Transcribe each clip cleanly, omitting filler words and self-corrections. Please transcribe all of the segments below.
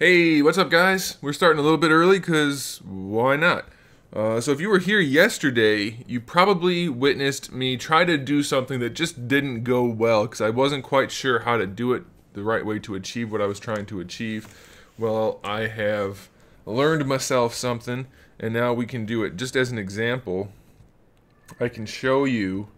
Hey, what's up guys? We're starting a little bit early because why not? So if you were here yesterday, you probably witnessed me try to do something that just didn't go well because I wasn't quite sure how to do it the right way to achieve what I was trying to achieve. Well, I have learned myself something and now we can do it. Just as an example, I can show you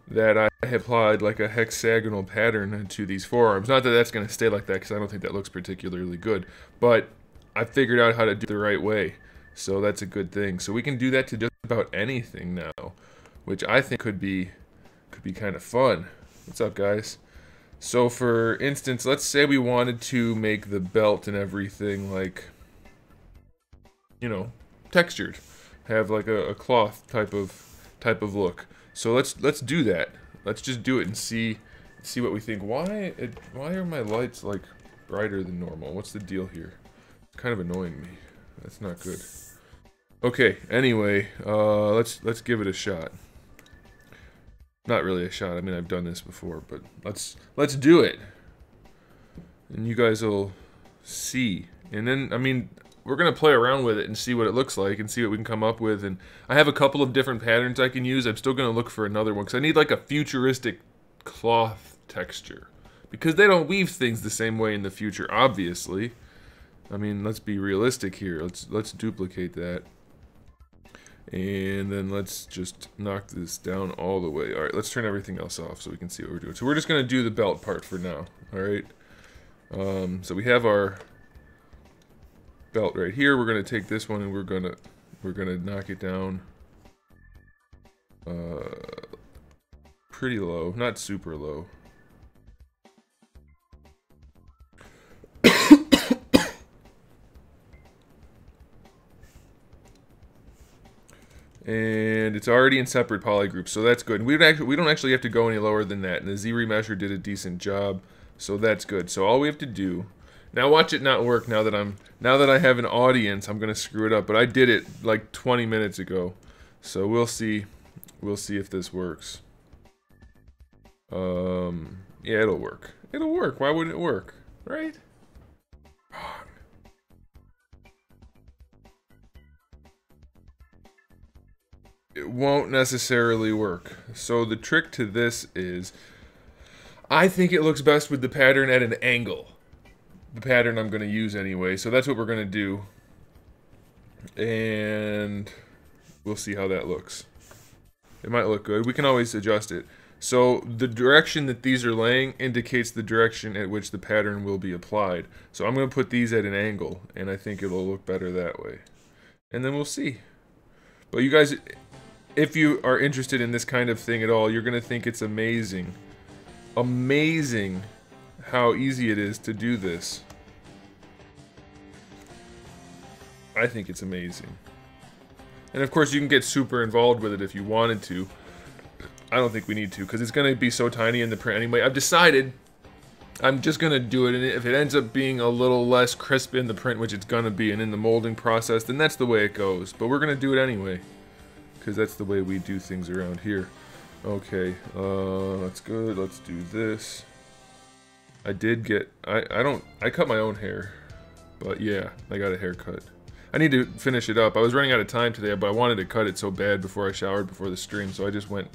that I applied like a hexagonal pattern to these forearms. Not that that's going to stay like that because I don't think that looks particularly good, but I figured out how to do it the right way, so that's a good thing. So we can do that to just about anything now, which I think could be kind of fun. What's up, guys? So for instance, let's say we wanted to make the belt and everything like, you know, textured, have like a cloth type of look. So let's do that. Let's just do it and see what we think. Why are my lights like brighter than normal? What's the deal here? It's kind of annoying me. That's not good. Okay, anyway, let's give it a shot. Not really a shot. I mean, I've done this before, but let's do it. And you guys will see. And then, I mean, we're going to play around with it and see what it looks like and see what we can come up with. And I have a couple of different patterns I can use. I'm still going to look for another one because I need like a futuristic cloth texture. Because they don't weave things the same way in the future, obviously. I mean, let's be realistic here. Let's duplicate that. And then let's just knock this down all the way. Alright, let's turn everything else off so we can see what we're doing. So we're just going to do the belt part for now. Alright. So we have our belt right here. We're gonna take this one and we're gonna knock it down pretty low, not super low. And it's already in separate polygroups, so that's good. We don't actually have to go any lower than that, and the ZRemesher did a decent job, so that's good. So all we have to do now, watch it not work now that I have an audience. I'm gonna screw it up, but I did it like 20 minutes ago, so we'll see if this works. Yeah, it'll work. It'll work. Why wouldn't it work? Right? It won't necessarily work. So the trick to this is, I think it looks best with the pattern at an angle. The pattern I'm going to use anyway, so that's what we're going to do, and we'll see how that looks. It might look good. We can always adjust it. So the direction that these are laying indicates the direction at which the pattern will be applied. So I'm going to put these at an angle, and I think it'll look better that way. And then we'll see. But you guys, if you are interested in this kind of thing at all, you're going to think it's amazing. Amazing how easy it is to do this. I think it's amazing. And of course you can get super involved with it if you wanted to. I don't think we need to because it's going to be so tiny in the print anyway. I've decided I'm just going to do it, and if it ends up being a little less crisp in the print, which it's going to be, and in the molding process, then that's the way it goes. But we're going to do it anyway because that's the way we do things around here. Okay, that's good. Let's do this. I did get, I cut my own hair, but yeah, I got a haircut. I need to finish it up. I was running out of time today, but I wanted to cut it so bad before I showered before the stream, so I just went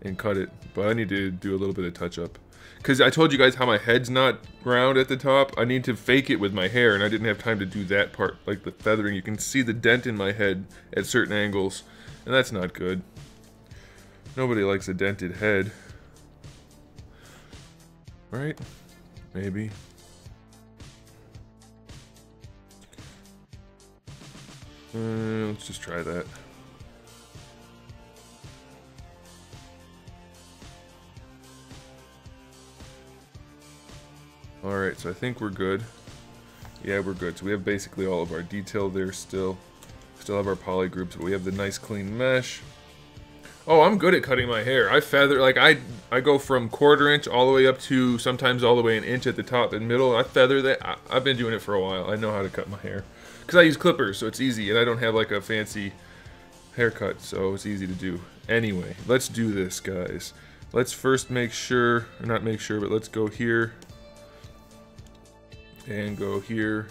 and cut it. But I need to do a little bit of touch up. Because I told you guys how my head's not round at the top. I need to fake it with my hair, and I didn't have time to do that part, like the feathering. You can see the dent in my head at certain angles, and that's not good. Nobody likes a dented head. Right? Maybe. Let's just try that. Alright, so I think we're good. Yeah, we're good. So we have basically all of our detail there still. Still have our poly groups, but we have the nice clean mesh. Oh, I'm good at cutting my hair. I feather, like I go from 1/4 inch all the way up to sometimes all the way 1 inch at the top and middle. I feather that. I've been doing it for a while. I know how to cut my hair. Because I use clippers, so it's easy, and I don't have like a fancy haircut, so it's easy to do. Anyway, let's do this, guys. Let's first make sure, or not make sure, but let's go here. And go here.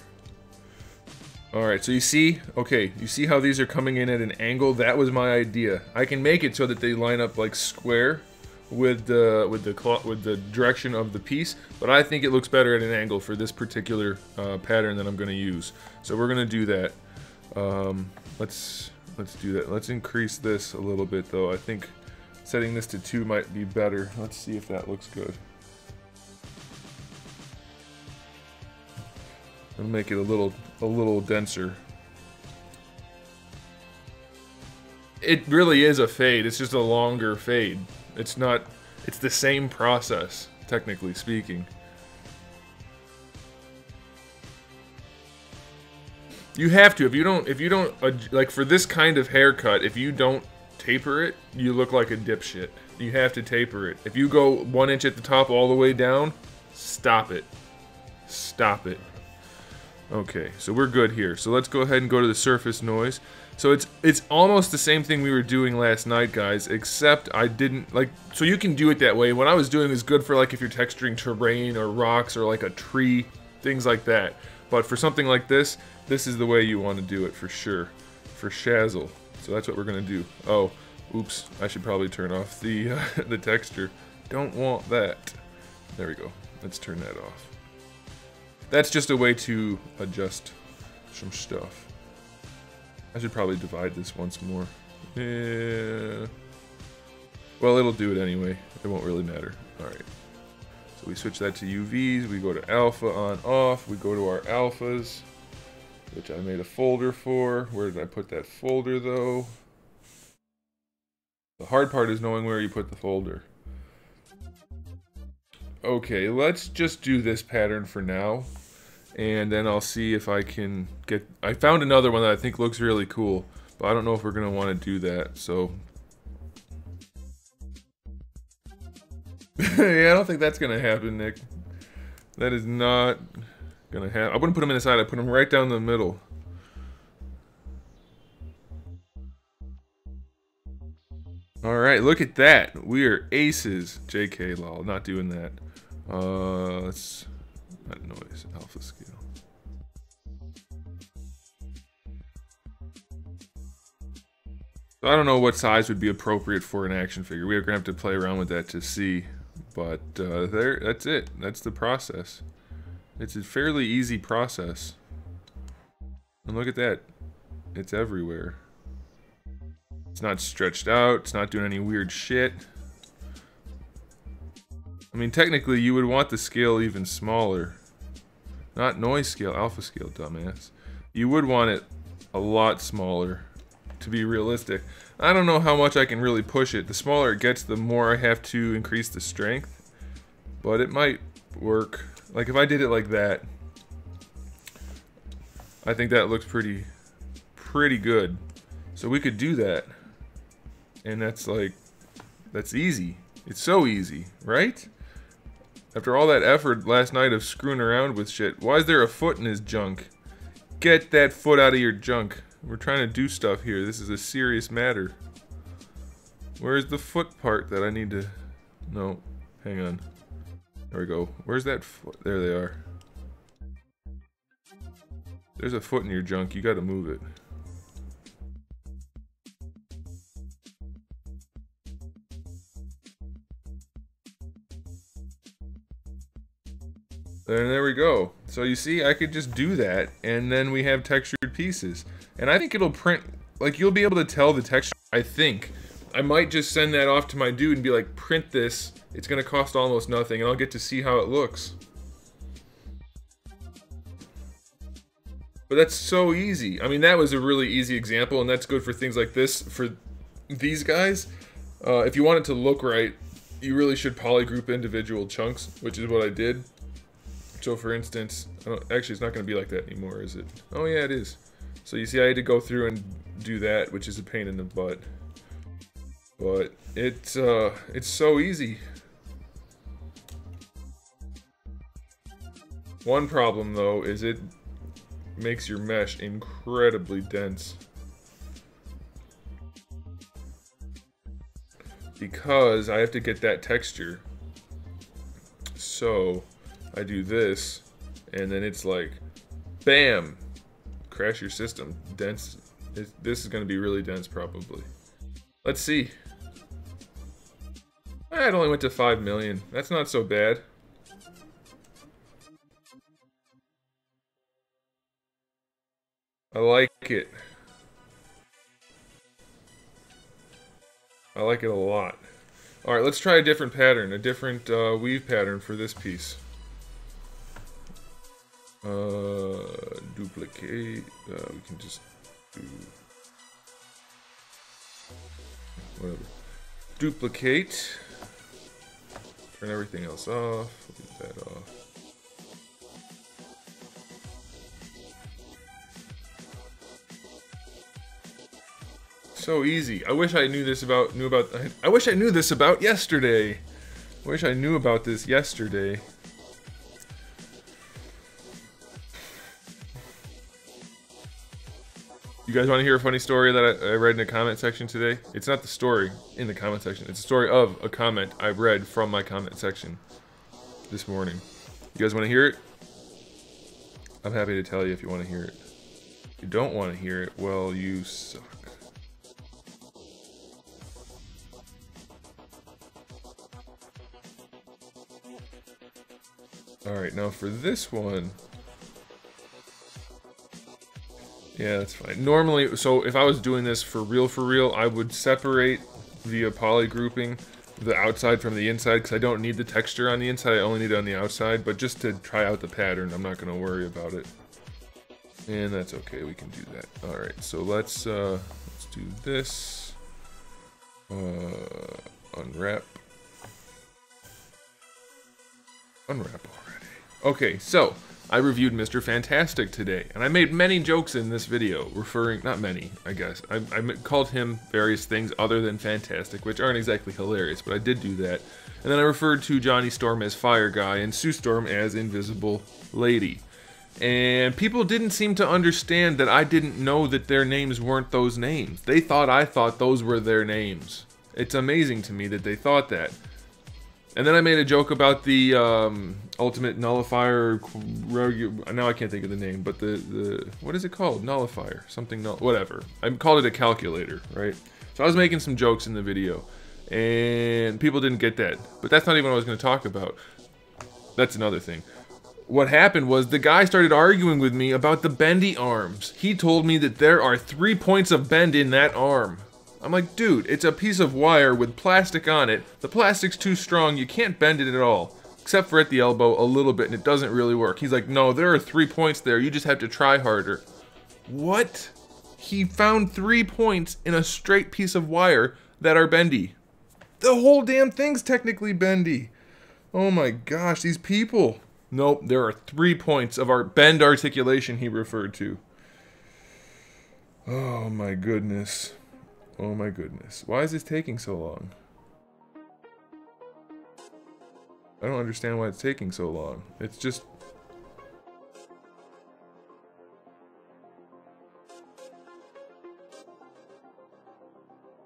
Alright, so you see, okay, you see how these are coming in at an angle? That was my idea. I can make it so that they line up like square with the direction of the piece, but I think it looks better at an angle for this particular pattern that I'm going to use. So we're going to do that. Let's do that. Let's increase this a little bit though. I think setting this to 2 might be better. Let's see if that looks good. I'll make it a little denser. It really is a fade. It's just a longer fade. It's not. It's the same process, technically speaking. You have to. If you don't, like for this kind of haircut, if you don't taper it, you look like a dipshit. You have to taper it. If you go 1 inch at the top all the way down, stop it. Stop it. Okay, so we're good here. So let's go ahead and go to the surface noise. So it's almost the same thing we were doing last night, guys, except I didn't, like, so you can do it that way. What I was doing is good for, like, if you're texturing terrain or rocks or, like, a tree, things like that. But for something like this, this is the way you want to do it for sure. For Shazzle. So that's what we're going to do. Oh, oops, I should probably turn off the, the texture. Don't want that. There we go. Let's turn that off. That's just a way to adjust some stuff. I should probably divide this once more. Yeah. Well, it'll do it anyway. It won't really matter. Alright. So we switch that to UVs. We go to alpha on off. We go to our alphas, which I made a folder for. Where did I put that folder, though? The hard part is knowing where you put the folder. Okay, let's just do this pattern for now. And then I'll see if I can get... I found another one that I think looks really cool, but I don't know if we're going to want to do that, so... Yeah, I don't think that's going to happen, Nick. That is not going to happen. I wouldn't put them in the side, I'd put them right down the middle. Alright, look at that. We are aces. JK, lol. Not doing that. Let's... Not noise. Alpha scale. So I don't know what size would be appropriate for an action figure. We're going to have to play around with that to see. But that's it. That's the process. It's a fairly easy process. And look at that. It's everywhere. It's not stretched out. It's not doing any weird shit. I mean, technically, you would want the scale even smaller. Not noise scale, alpha scale, dumbass. You would want it a lot smaller to be realistic. I don't know how much I can really push it. The smaller it gets, the more I have to increase the strength. But it might work. Like, if I did it like that, I think that looks pretty good. So we could do that. And that's like, that's easy. It's so easy, right? After all that effort last night of screwing around with shit, why is there a foot in his junk? Get that foot out of your junk. We're trying to do stuff here. This is a serious matter. Where's the foot part that I need to... No, hang on. There we go. Where's that foot? There they are. There's a foot in your junk. You gotta move it. And there we go. So you see, I could just do that, and then we have textured pieces. And I think it'll print, like, you'll be able to tell the texture. I think. I might just send that off to my dude and be like, print this. It's gonna cost almost nothing, and I'll get to see how it looks. But that's so easy. I mean, that was a really easy example, and that's good for things like this. For these guys, if you want it to look right, you really should polygroup individual chunks, which is what I did. So for instance, actually it's not going to be like that anymore, is it? Oh yeah, it is. So you see I had to go through and do that, which is a pain in the butt. But it's so easy. One problem though is it makes your mesh incredibly dense. Because I have to get that texture. So I do this, and then it's like, bam, crash your system. Dense. This is going to be really dense, probably. Let's see. It only went to 5 million. That's not so bad. I like it. I like it a lot. Alright, let's try a different pattern, a different weave pattern for this piece. Duplicate. We can just do whatever. Duplicate. Turn everything else off. Leave that off. So easy. I wish I knew this about I wish I knew this about yesterday. I wish I knew about this yesterday. You guys want to hear a funny story that I read in the comment section today? It's not the story in the comment section. It's a story of a comment I read from my comment section this morning. You guys want to hear it? I'm happy to tell you if you want to hear it. If you don't want to hear it, well, you suck. Alright, now for this one... Yeah, that's fine. Normally, so if I was doing this for real, I would separate via poly grouping the outside from the inside, because I don't need the texture on the inside, I only need it on the outside, but just to try out the pattern, I'm not going to worry about it. And that's okay, we can do that. Alright, so let's do this. Unwrap. Unwrap already. Okay, so I reviewed Mr. Fantastic today, and I made many jokes in this video, referring, not many, I guess. I called him various things other than Fantastic, which aren't exactly hilarious, but I did do that. And then I referred to Johnny Storm as Fire Guy and Sue Storm as Invisible Lady. And people didn't seem to understand that I didn't know that their names weren't those names. They thought I thought those were their names. It's amazing to me that they thought that. And then I made a joke about the ultimate nullifier, now I can't think of the name, but the what is it called? Nullifier, something, whatever. I called it a calculator, right? So I was making some jokes in the video, and people didn't get that. But that's not even what I was going to talk about. That's another thing. What happened was the guy started arguing with me about the bendy arms. He told me that there are 3 points of bend in that arm. I'm like, dude, it's a piece of wire with plastic on it. The plastic's too strong, you can't bend it at all. Except for at the elbow a little bit, and it doesn't really work. He's like, no, there are 3 points there, you just have to try harder. What? He found 3 points in a straight piece of wire that are bendy. The whole damn thing's technically bendy. Oh my gosh, these people. Nope, there are 3 points of our bend articulation he referred to. Oh my goodness. Oh my goodness. Why is this taking so long? I don't understand why it's taking so long. It's just...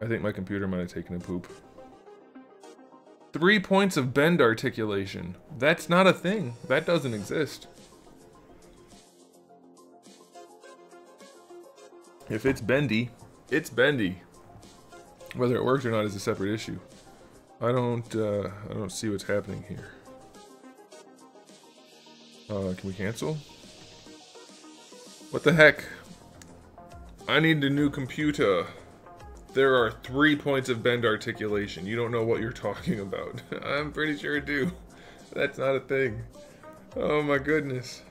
I think my computer might have taken a poop. 3 points of bend articulation. That's not a thing. That doesn't exist. If it's bendy, it's bendy. Whether it works or not is a separate issue. I don't see what's happening here. Can we cancel? What the heck? I need a new computer. There are 3 points of bend articulation. You don't know what you're talking about. I'm pretty sure I do. That's not a thing. Oh my goodness.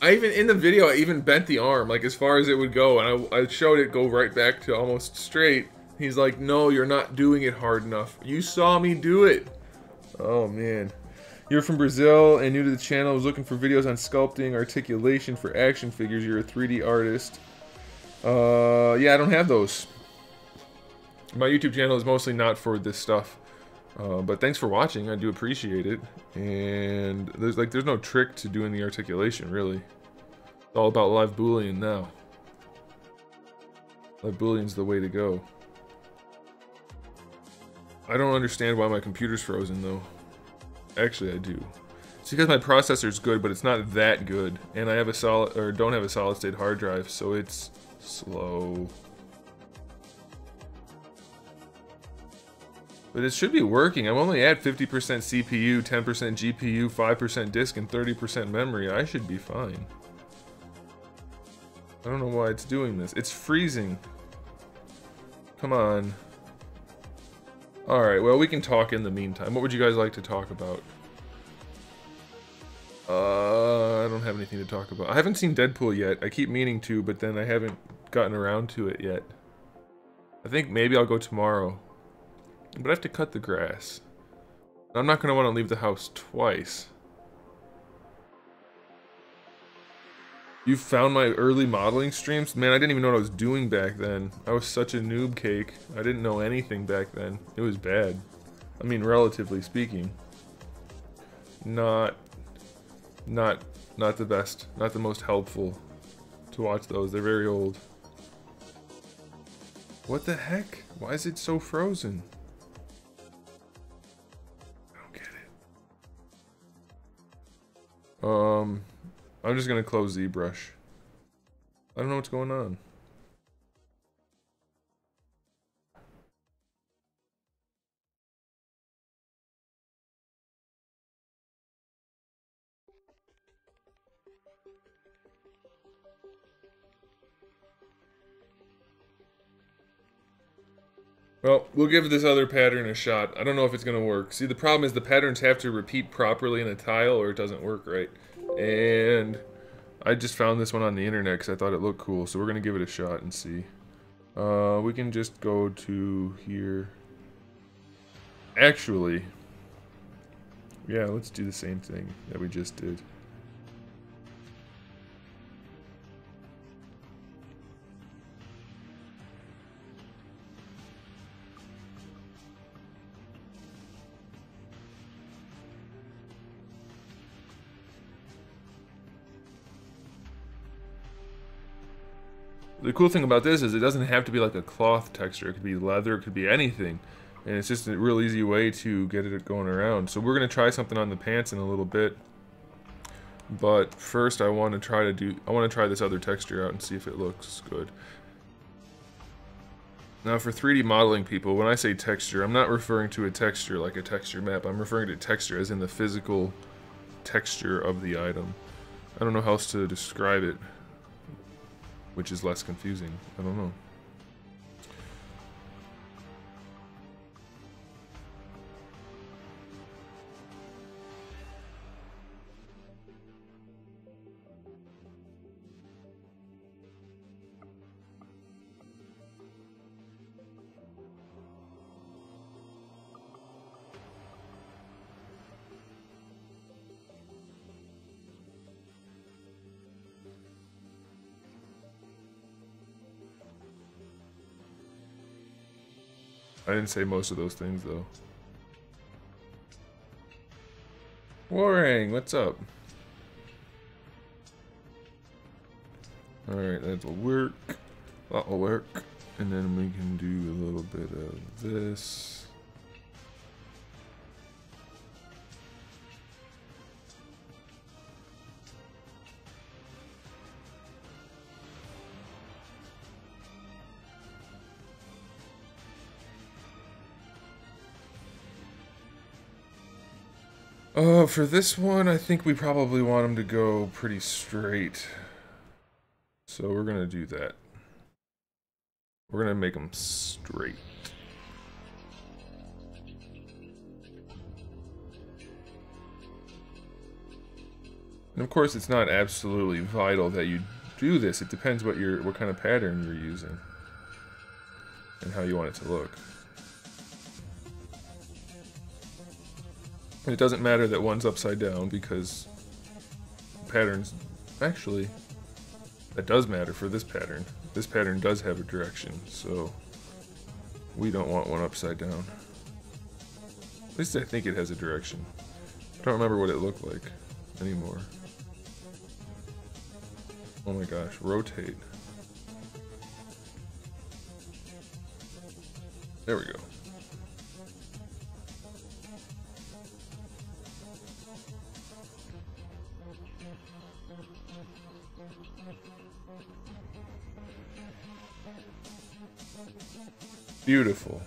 In the video, I even bent the arm, like as far as it would go, and I showed it go right back to almost straight. He's like, no, you're not doing it hard enough. You saw me do it. Oh man. You're from Brazil and new to the channel. I was looking for videos on sculpting, articulation for action figures. You're a 3D artist. Yeah, I don't have those. My YouTube channel is mostly not for this stuff. But thanks for watching. I do appreciate it. And there's no trick to doing the articulation, really. It's all about live Boolean now. Live Boolean's the way to go. I don't understand why my computer's frozen though. Actually, I do. It's because my processor's good, but it's not that good, and I have a solid or don't have a solid state hard drive, so it's slow. But it should be working. I'm only at 50% CPU, 10% GPU, 5% disk, and 30% memory. I should be fine. I don't know why it's doing this. It's freezing. Come on. Alright, well, we can talk in the meantime. What would you guys like to talk about? I don't have anything to talk about. I haven't seen Deadpool yet. I keep meaning to, but then I haven't gotten around to it yet. I think maybe I'll go tomorrow. But I have to cut the grass. I'm not going to want to leave the house twice. You found my early modeling streams? Man, I didn't even know what I was doing back then. I was such a noob cake. I didn't know anything back then. It was bad. I mean, relatively speaking. Not the best. Not the most helpful to watch those. They're very old. What the heck? Why is it so frozen? I don't get it. I'm just gonna close ZBrush. I don't know what's going on. Well, we'll give this other pattern a shot. I don't know if it's gonna work. See, the problem is the patterns have to repeat properly in a tile or it doesn't work right. And I just found this one on the internet because I thought it looked cool, so we're gonna give it a shot and see. We can just go to here. Actually, yeah, let's do the same thing that we just did. The cool thing about this is it doesn't have to be like a cloth texture. It could be leather, it could be anything. And it's just a real easy way to get it going around. So we're going to try something on the pants in a little bit. But first I want to try this other texture out and see if it looks good. Now for 3D modeling people, when I say texture, I'm not referring to a texture like a texture map. I'm referring to texture as in the physical texture of the item. I don't know how else to describe it, which is less confusing. I don't know. I didn't say most of those things, though. Warang, what's up? Alright, that'll work. That'll work. And then we can do a little bit of this. For this one, I think we probably want him to go pretty straight. So we're gonna do that. We're gonna make him straight. And of course, it's not absolutely vital that you do this. It depends what kind of pattern you're using and how you want it to look. It doesn't matter that one's upside down because patterns, actually, that does matter for this pattern. This pattern does have a direction, so we don't want one upside down. At least I think it has a direction. I don't remember what it looked like anymore. Oh my gosh, rotate. There we go. Beautiful.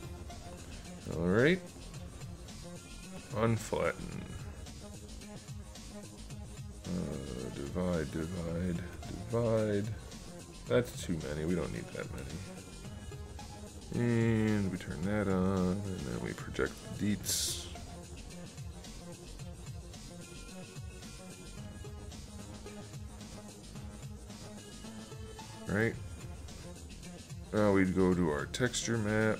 Alright. Unflatten. Divide, divide, divide. That's too many. We don't need that many. And we turn that on, and then we project the deets. Right. Now we'd go to our texture map.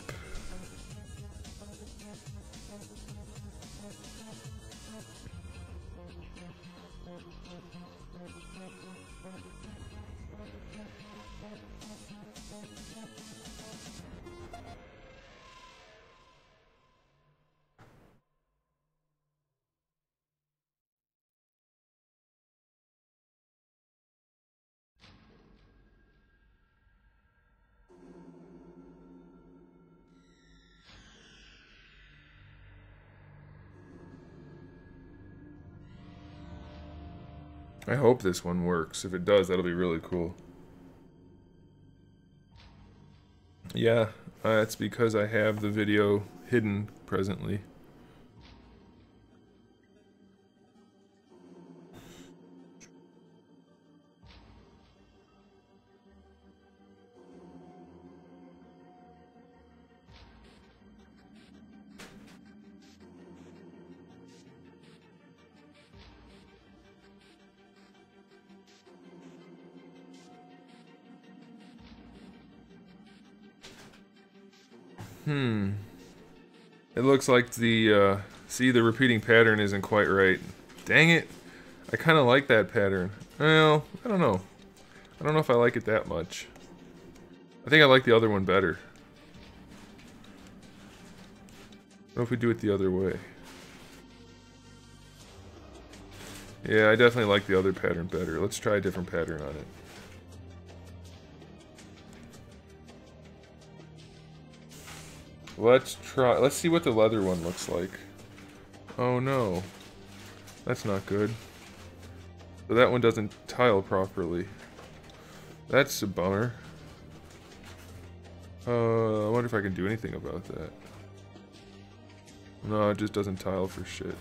I hope this one works. If it does, that'll be really cool. Yeah, it's because I have the video hidden presently. It looks like the, see, the repeating pattern isn't quite right. Dang it. I kind of like that pattern. Well, I don't know. I don't know if I like it that much. I think I like the other one better. What if we do it the other way? Yeah, I definitely like the other pattern better. Let's try a different pattern on it. Let's see what the leather one looks like. Oh no. That's not good. So that one doesn't tile properly. That's a bummer. I wonder if I can do anything about that. No, it just doesn't tile for shit.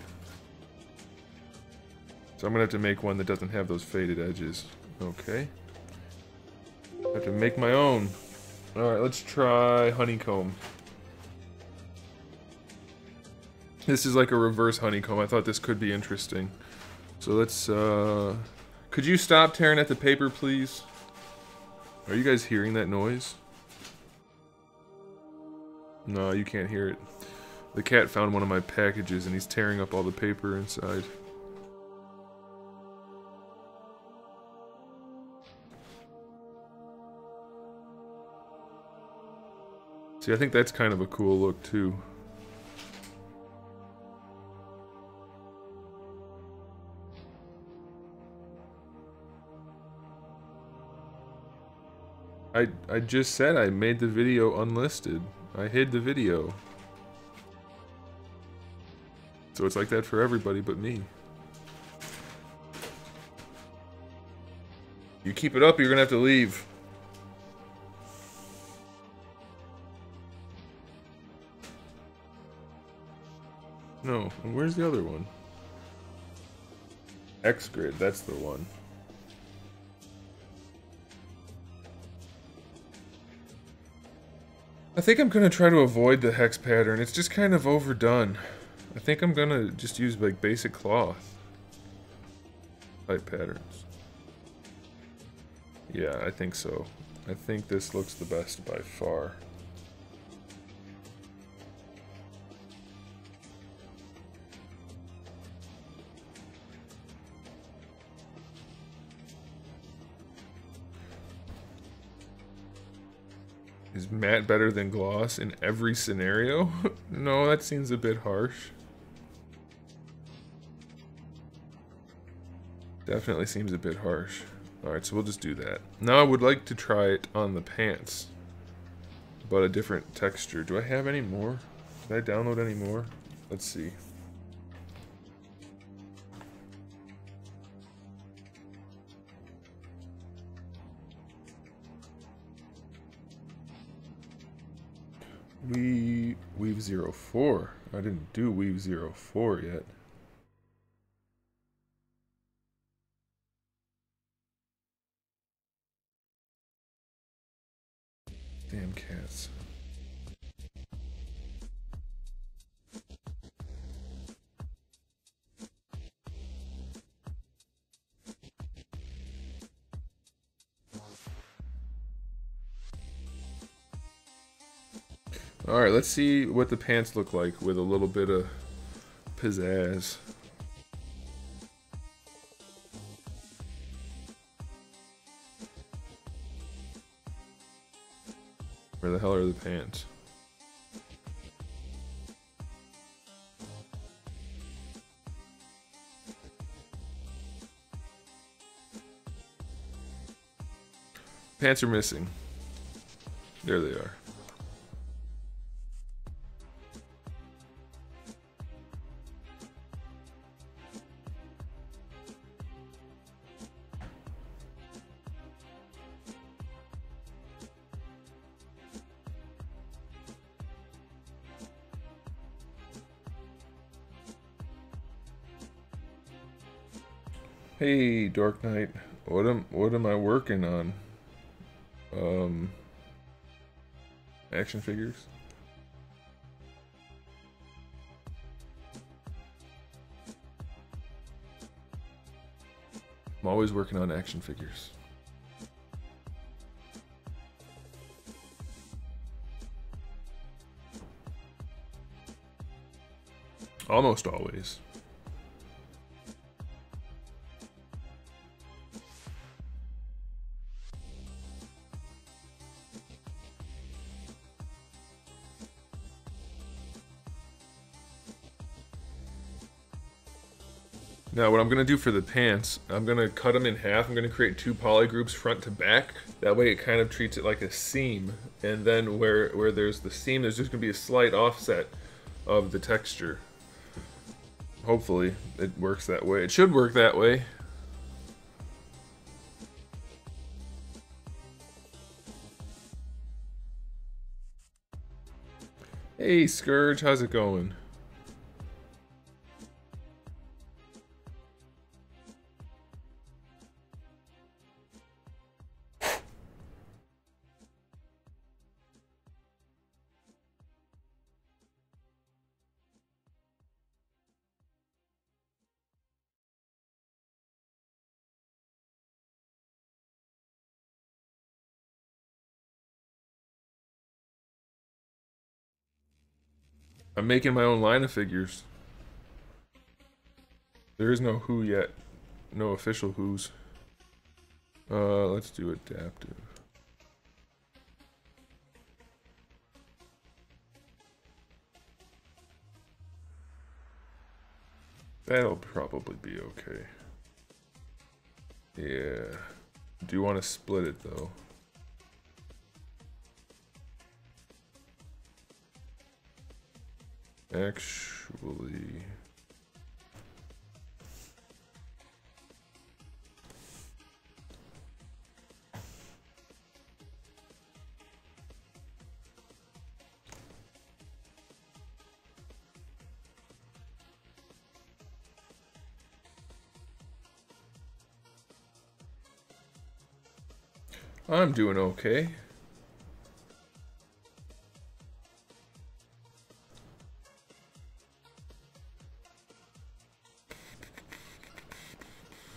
So I'm gonna have to make one that doesn't have those faded edges. Okay. I have to make my own. Alright, let's try honeycomb. This is like a reverse honeycomb. I thought this could be interesting. So let's, could you stop tearing at the paper, please? Are you guys hearing that noise? No, you can't hear it. The cat found one of my packages and he's tearing up all the paper inside. See, I think that's kind of a cool look, too. I just said I made the video unlisted. I hid the video. So it's like that for everybody but me. You keep it up, you're gonna have to leave. No, and where's the other one? X-grid, that's the one. I think I'm gonna try to avoid the hex pattern. It's just kind of overdone. I think I'm gonna just use like basic cloth type patterns. Yeah, I think so. I think this looks the best by far. Is matte better than gloss in every scenario? No, that seems a bit harsh. Definitely seems a bit harsh. Alright, so we'll just do that. Now I would like to try it on the pants, but a different texture. Do I have any more? Did I download any more? Let's see. Weave 04. I didn't do Weave 04 yet. Damn cats. Alright, let's see what the pants look like with a little bit of pizzazz. Where the hell are the pants? Pants are missing. There they are. Hey, Dark Knight. What am I working on? Action figures? I'm always working on action figures. Almost always. Now what I'm going to do for the pants, I'm going to cut them in half. I'm going to create 2 poly groups front to back. That way it kind of treats it like a seam. And then where there's the seam, there's just going to be a slight offset of the texture. Hopefully it works that way. It should work that way. Hey Scourge, how's it going? I'm making my own line of figures. There is no who yet. No official who's. Let's do adaptive. That'll probably be okay. Yeah. Do you want to split it though? Actually... I'm doing okay.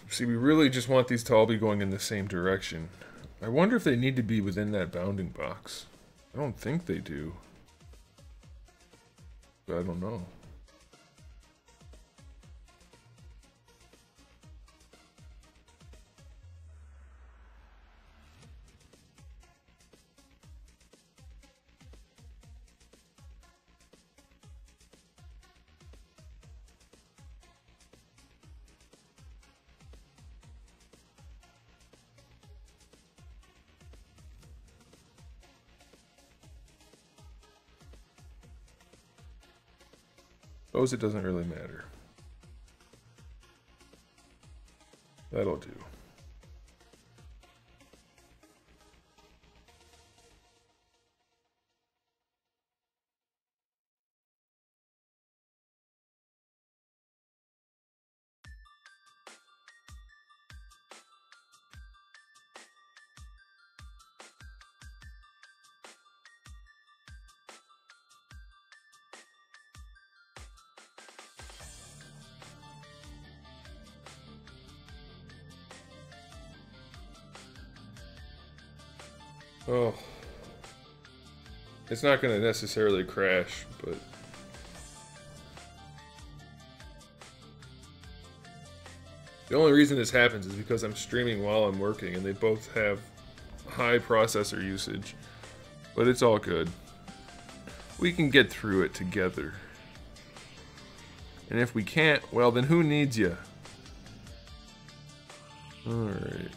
See, we really just want these to all be going in the same direction. I wonder if they need to be within that bounding box. I don't think they do. But I don't know. Suppose it doesn't really matter. That'll do. Oh, it's not going to necessarily crash, but the only reason this happens is because I'm streaming while I'm working, and they both have high processor usage. But it's all good. We can get through it together. And if we can't, well then who needs you? Alright.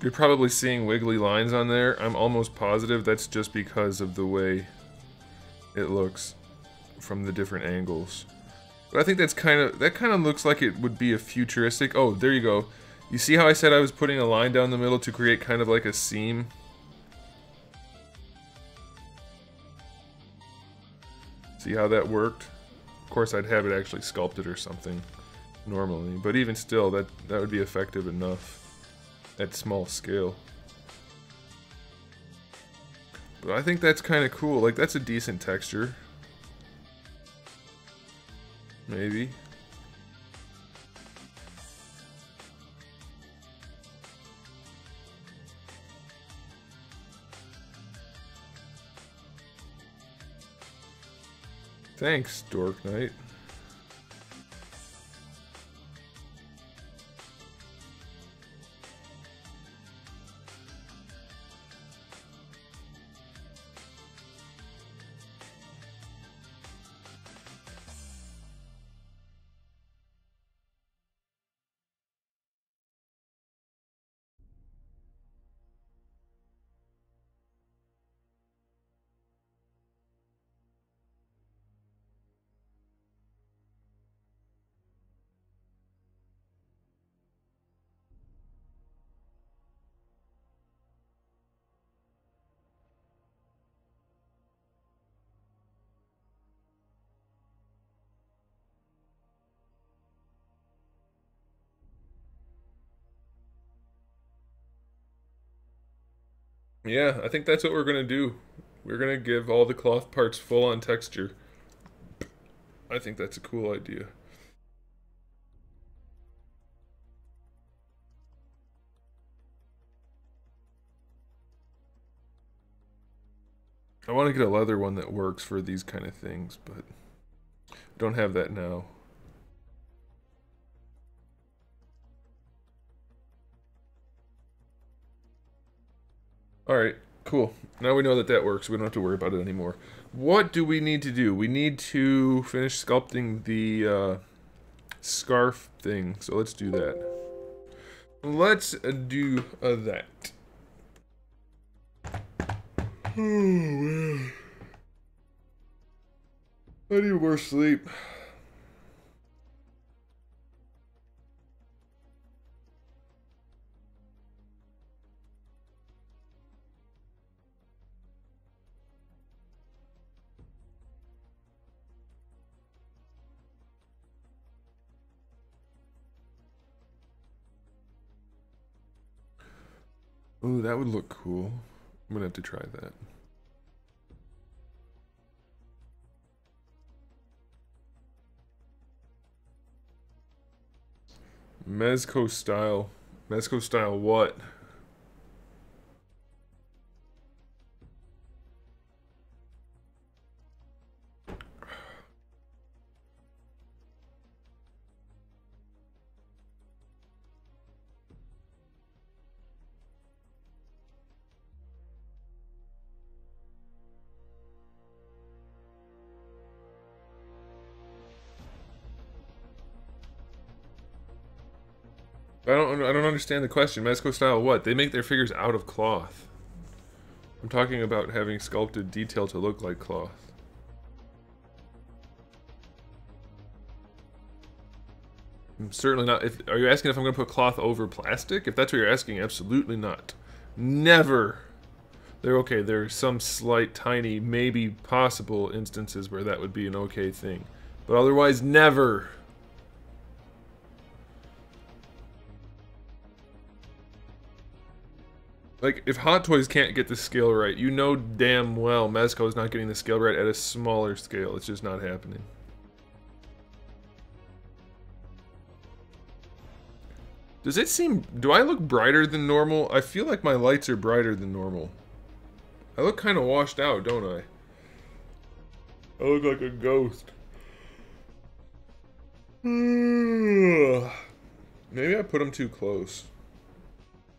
You're probably seeing wiggly lines on there. I'm almost positive that's just because of the way it looks from the different angles. But I think that kind of looks like it would be a futuristic. Oh, there you go. You see how I said I was putting a line down the middle to create kind of like a seam? See how that worked? Of course, I'd have it actually sculpted or something normally, but even still, that would be effective enough at small scale. But I think that's kind of cool. Like, that's a decent texture. Maybe. Thanks, Dork Knight. Yeah, I think that's what we're gonna do. We're gonna give all the cloth parts full on texture. I think that's a cool idea. I want to get a leather one that works for these kind of things, but don't have that now. Alright, cool. Now we know that that works. We don't have to worry about it anymore. What do we need to do? We need to finish sculpting the scarf thing. So let's do that. Let's do that. Oh, man. I need more sleep. Ooh, that would look cool. I'm gonna have to try that. Mezco style. Mezco style what? I don't understand the question. Mexico style what? They make their figures out of cloth. I'm talking about having sculpted detail to look like cloth. I'm certainly not. Are you asking if I'm going to put cloth over plastic? If that's what you're asking, absolutely not. Never. Okay. There are some slight, tiny, maybe possible instances where that would be an okay thing, but otherwise, never. Like, if Hot Toys can't get the scale right, you know damn well Mezco is not getting the scale right at a smaller scale. It's just not happening. Does it seem... Do I look brighter than normal? I feel like my lights are brighter than normal. I look kind of washed out, don't I? I look like a ghost. Maybe I put them too close.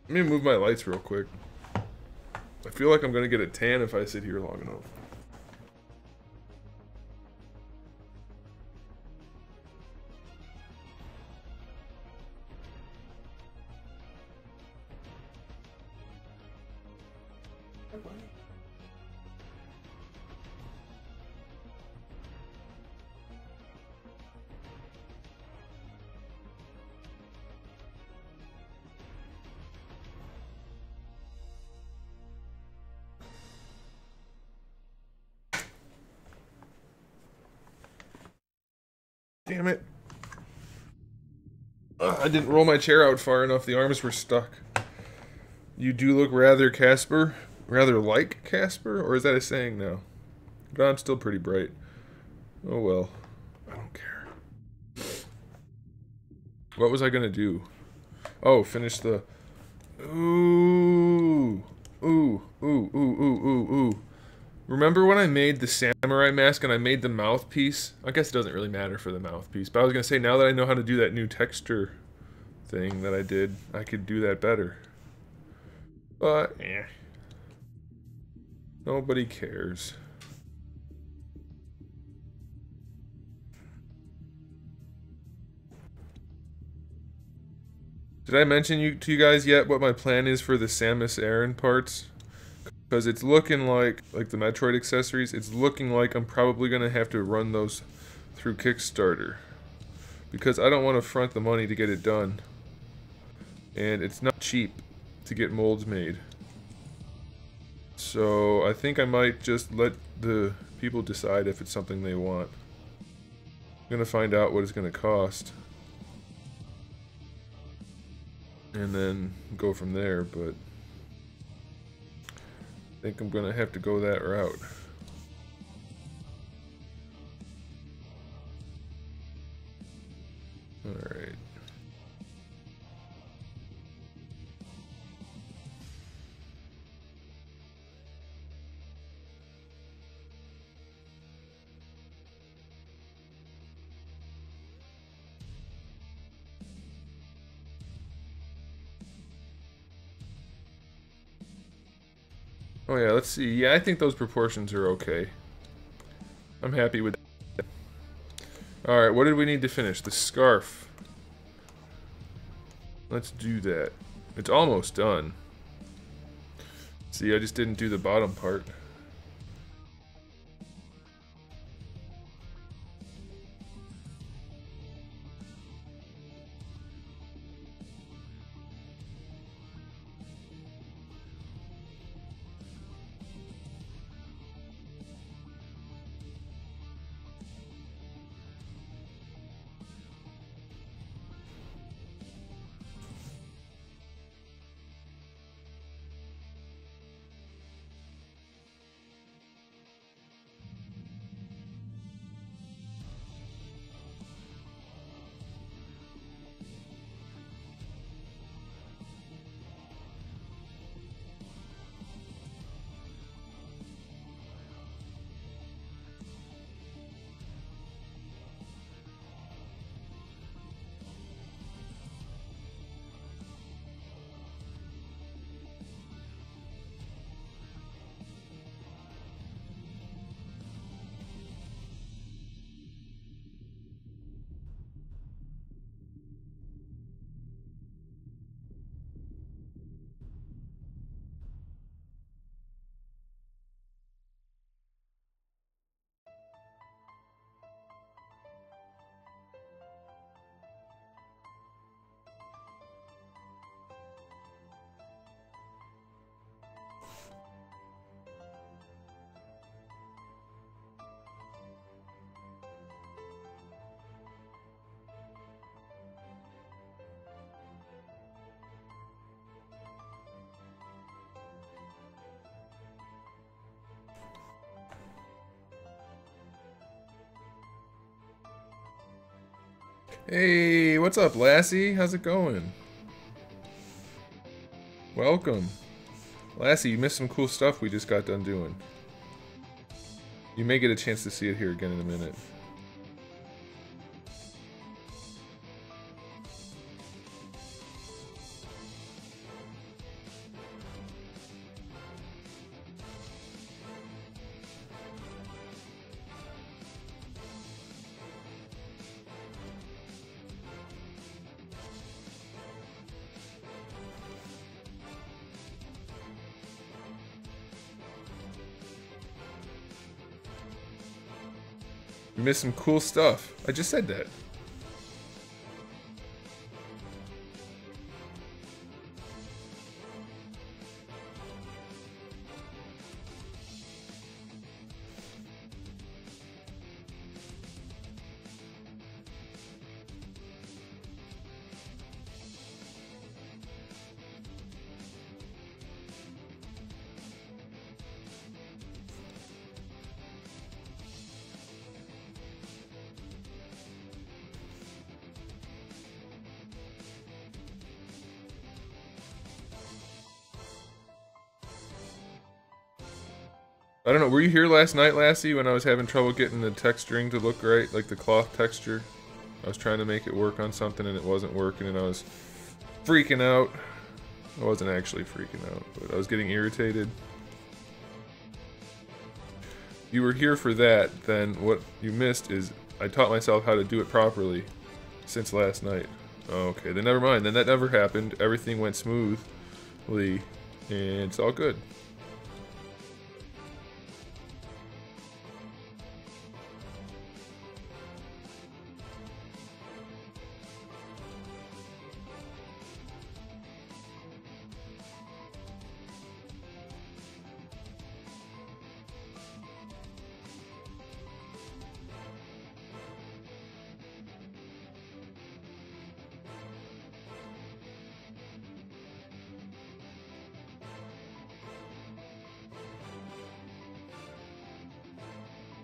Let me move my lights real quick. I feel like I'm gonna get a tan if I sit here long enough. Damn it. I didn't roll my chair out far enough. The arms were stuck. You do look rather Casper? Rather like Casper? Or is that a saying now? But I'm still pretty bright. Oh well. I don't care. What was I gonna do? Oh, finish the... Ooh. Ooh. Ooh. Ooh. Ooh. Ooh. Ooh. Remember when I made the samurai mask and I made the mouthpiece? I guess it doesn't really matter for the mouthpiece, but I was going to say, now that I know how to do that new texture thing that I did, I could do that better. But, eh. Nobody cares. Did I mention to you guys yet what my plan is for the Samus Aran parts? Because it's looking like the Metroid accessories, it's looking like I'm probably going to have to run those through Kickstarter. Because I don't want to front the money to get it done. And it's not cheap to get molds made. So I think I might just let the people decide if it's something they want. I'm going to find out what it's going to cost. And then go from there, but... I think I'm gonna have to go that route. Alright. Oh yeah, let's see. Yeah, I think those proportions are okay. I'm happy with that. Alright, what did we need to finish? The scarf. Let's do that. It's almost done. See, I just didn't do the bottom part. Hey, what's up, Lassie? How's it going? Welcome. Lassie, you missed some cool stuff we just got done doing. You may get a chance to see it here again in a minute. You missed some cool stuff. I just said that. I don't know, were you here last night, Lassie, when I was having trouble getting the texturing to look right, like the cloth texture? I was trying to make it work on something and it wasn't working and I was freaking out. I wasn't actually freaking out, but I was getting irritated. If you were here for that, then what you missed is I taught myself how to do it properly since last night. Okay, then never mind, then that never happened. Everything went smoothly and it's all good.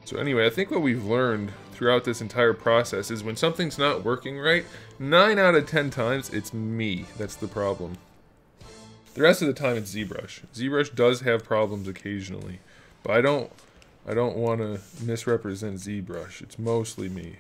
So anyway, I think what we've learned throughout this entire process is when something's not working right, 9 out of 10 times, it's me that's the problem. The rest of the time, it's ZBrush. ZBrush does have problems occasionally, but I don't want to misrepresent ZBrush. It's mostly me.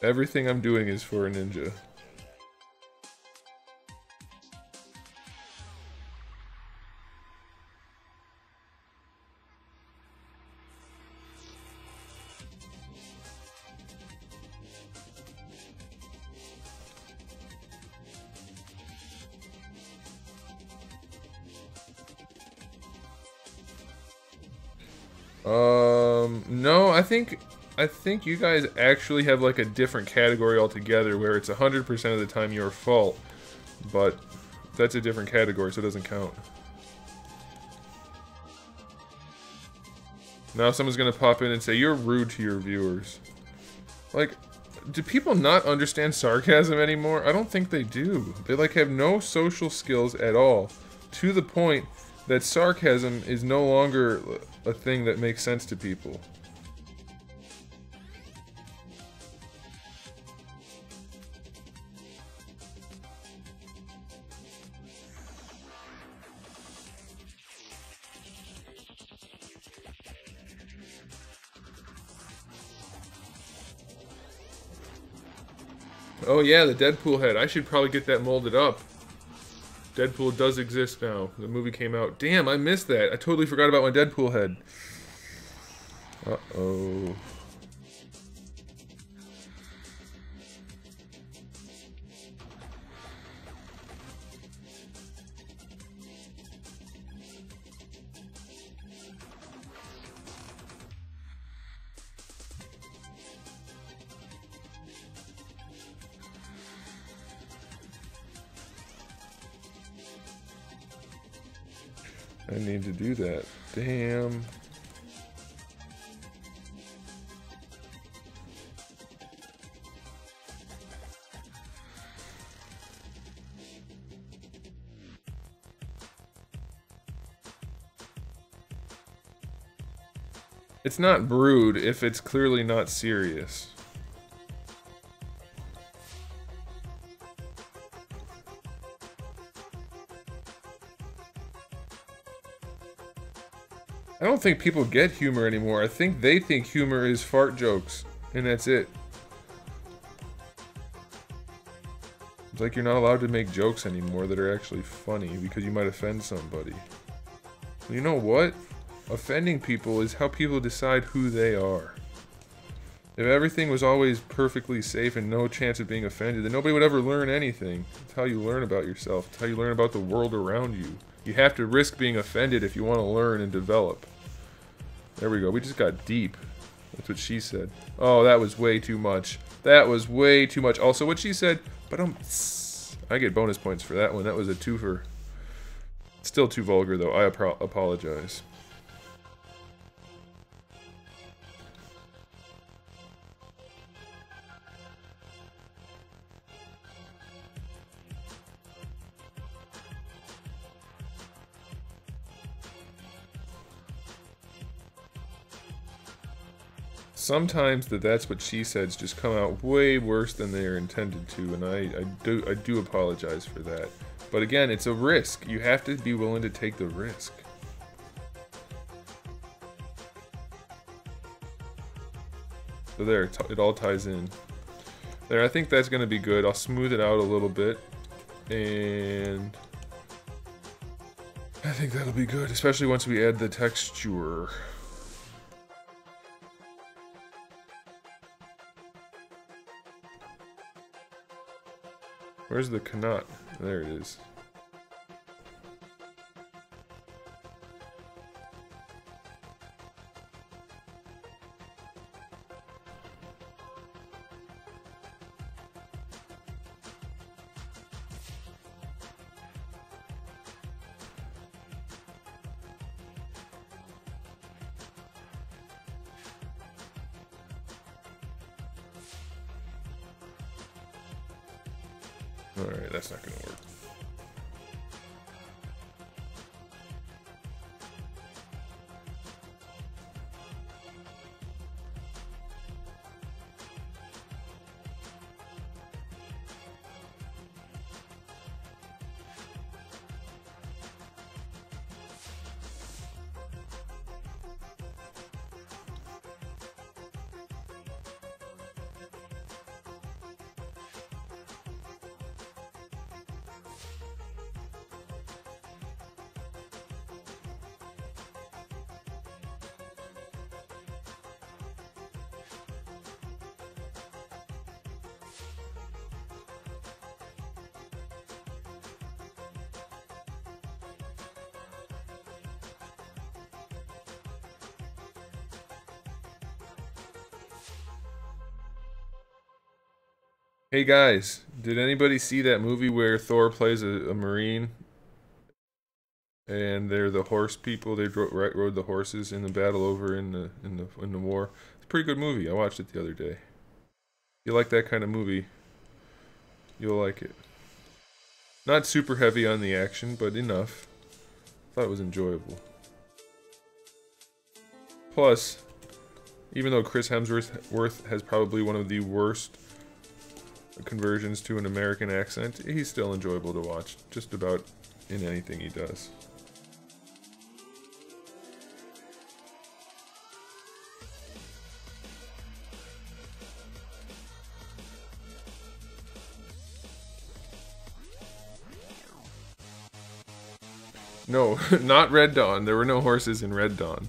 Everything I'm doing is for a ninja. No, I think you guys actually have like a different category altogether where it's 100% of the time your fault, but that's a different category, so it doesn't count. Now someone's gonna pop in and say, you're rude to your viewers. Like, do people not understand sarcasm anymore? I don't think they do. They like have no social skills at all, to the point that sarcasm is no longer a thing that makes sense to people. Oh yeah, the Deadpool head. I should probably get that molded up. Deadpool does exist now. The movie came out. Damn, I missed that. I totally forgot about my Deadpool head. Uh-oh. I need to do that. Damn. It's not rude if it's clearly not serious. I don't think people get humor anymore. I think they think humor is fart jokes, and that's it. It's like you're not allowed to make jokes anymore that are actually funny because you might offend somebody. You know what? Offending people is how people decide who they are. If everything was always perfectly safe and no chance of being offended, then nobody would ever learn anything. It's how you learn about yourself. It's how you learn about the world around you. You have to risk being offended if you want to learn and develop. There we go. We just got deep. That's what she said. Oh, that was way too much. That was way too much. Also, what she said, but I get bonus points for that one. That was a twofer. Still too vulgar, though. I apologize. Sometimes that's what she said's just come out way worse than they are intended to, and I do apologize for that. But again, it's a risk. You have to be willing to take the risk. So there, it all ties in. There, I think that's going to be good. I'll smooth it out a little bit, and I think that'll be good, especially once we add the texture. Where's the knot? There it is. Alright, that's not gonna work. Hey guys, did anybody see that movie where Thor plays a Marine? And they're the horse people. They rode the horses in the battle over in the war. It's a pretty good movie. I watched it the other day. If you like that kind of movie, you'll like it. Not super heavy on the action, but enough. Thought it was enjoyable. Plus, even though Chris Hemsworth has probably one of the worst conversions to an American accent, he's still enjoyable to watch, just about in anything he does. No, not Red Dawn. There were no horses in Red Dawn.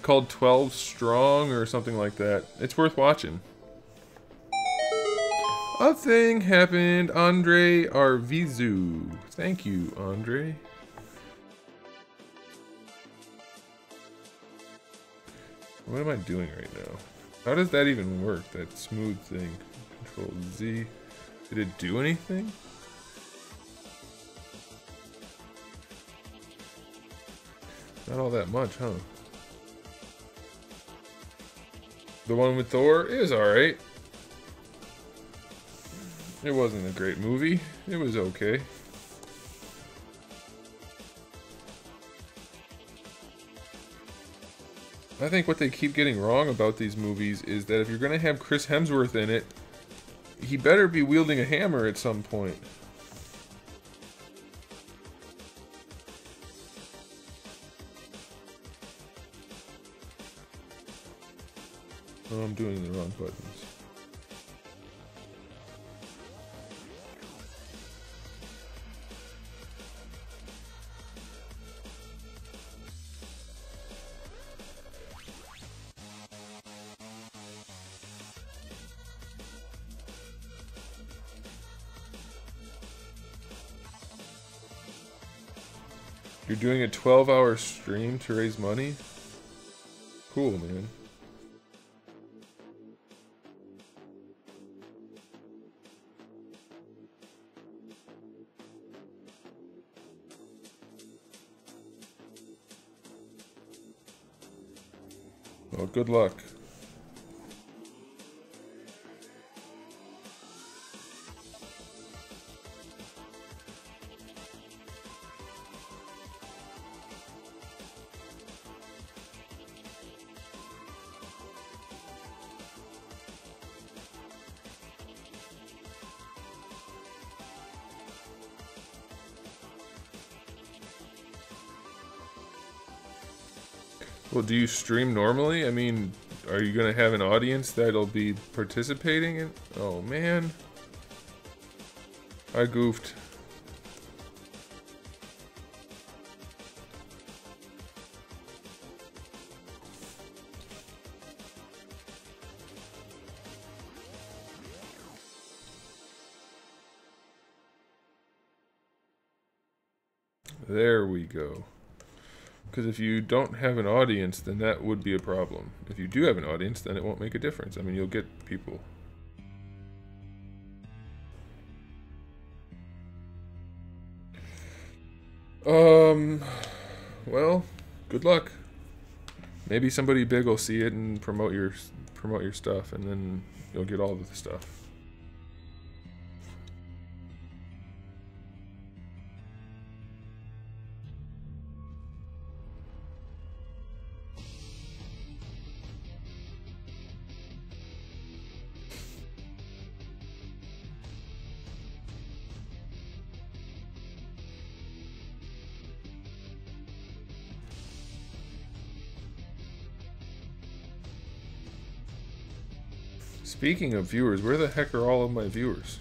Called 12 Strong or something like that. It's worth watching. A thing happened. Andre Arvizu. Thank you, Andre. What am I doing right now? How does that even work? That smooth thing. Control Z. Did it do anything? Not all that much, huh? The one with Thor is alright. It wasn't a great movie. It was okay. I think what they keep getting wrong about these movies is that if you're gonna have Chris Hemsworth in it, he better be wielding a hammer at some point. Oh, I'm doing the wrong buttons. You're doing a 12-hour stream to raise money? Cool, man. Well, good luck. Well, do you stream normally? I mean, are you gonna have an audience that'll be participating in? Oh man, I goofed. There we go. Because if you don't have an audience, then that would be a problem. If you do have an audience, then it won't make a difference. I mean, you'll get people. Well, good luck. Maybe somebody big will see it and promote your stuff, and then you'll get all of the stuff. Speaking of viewers, where the heck are all of my viewers?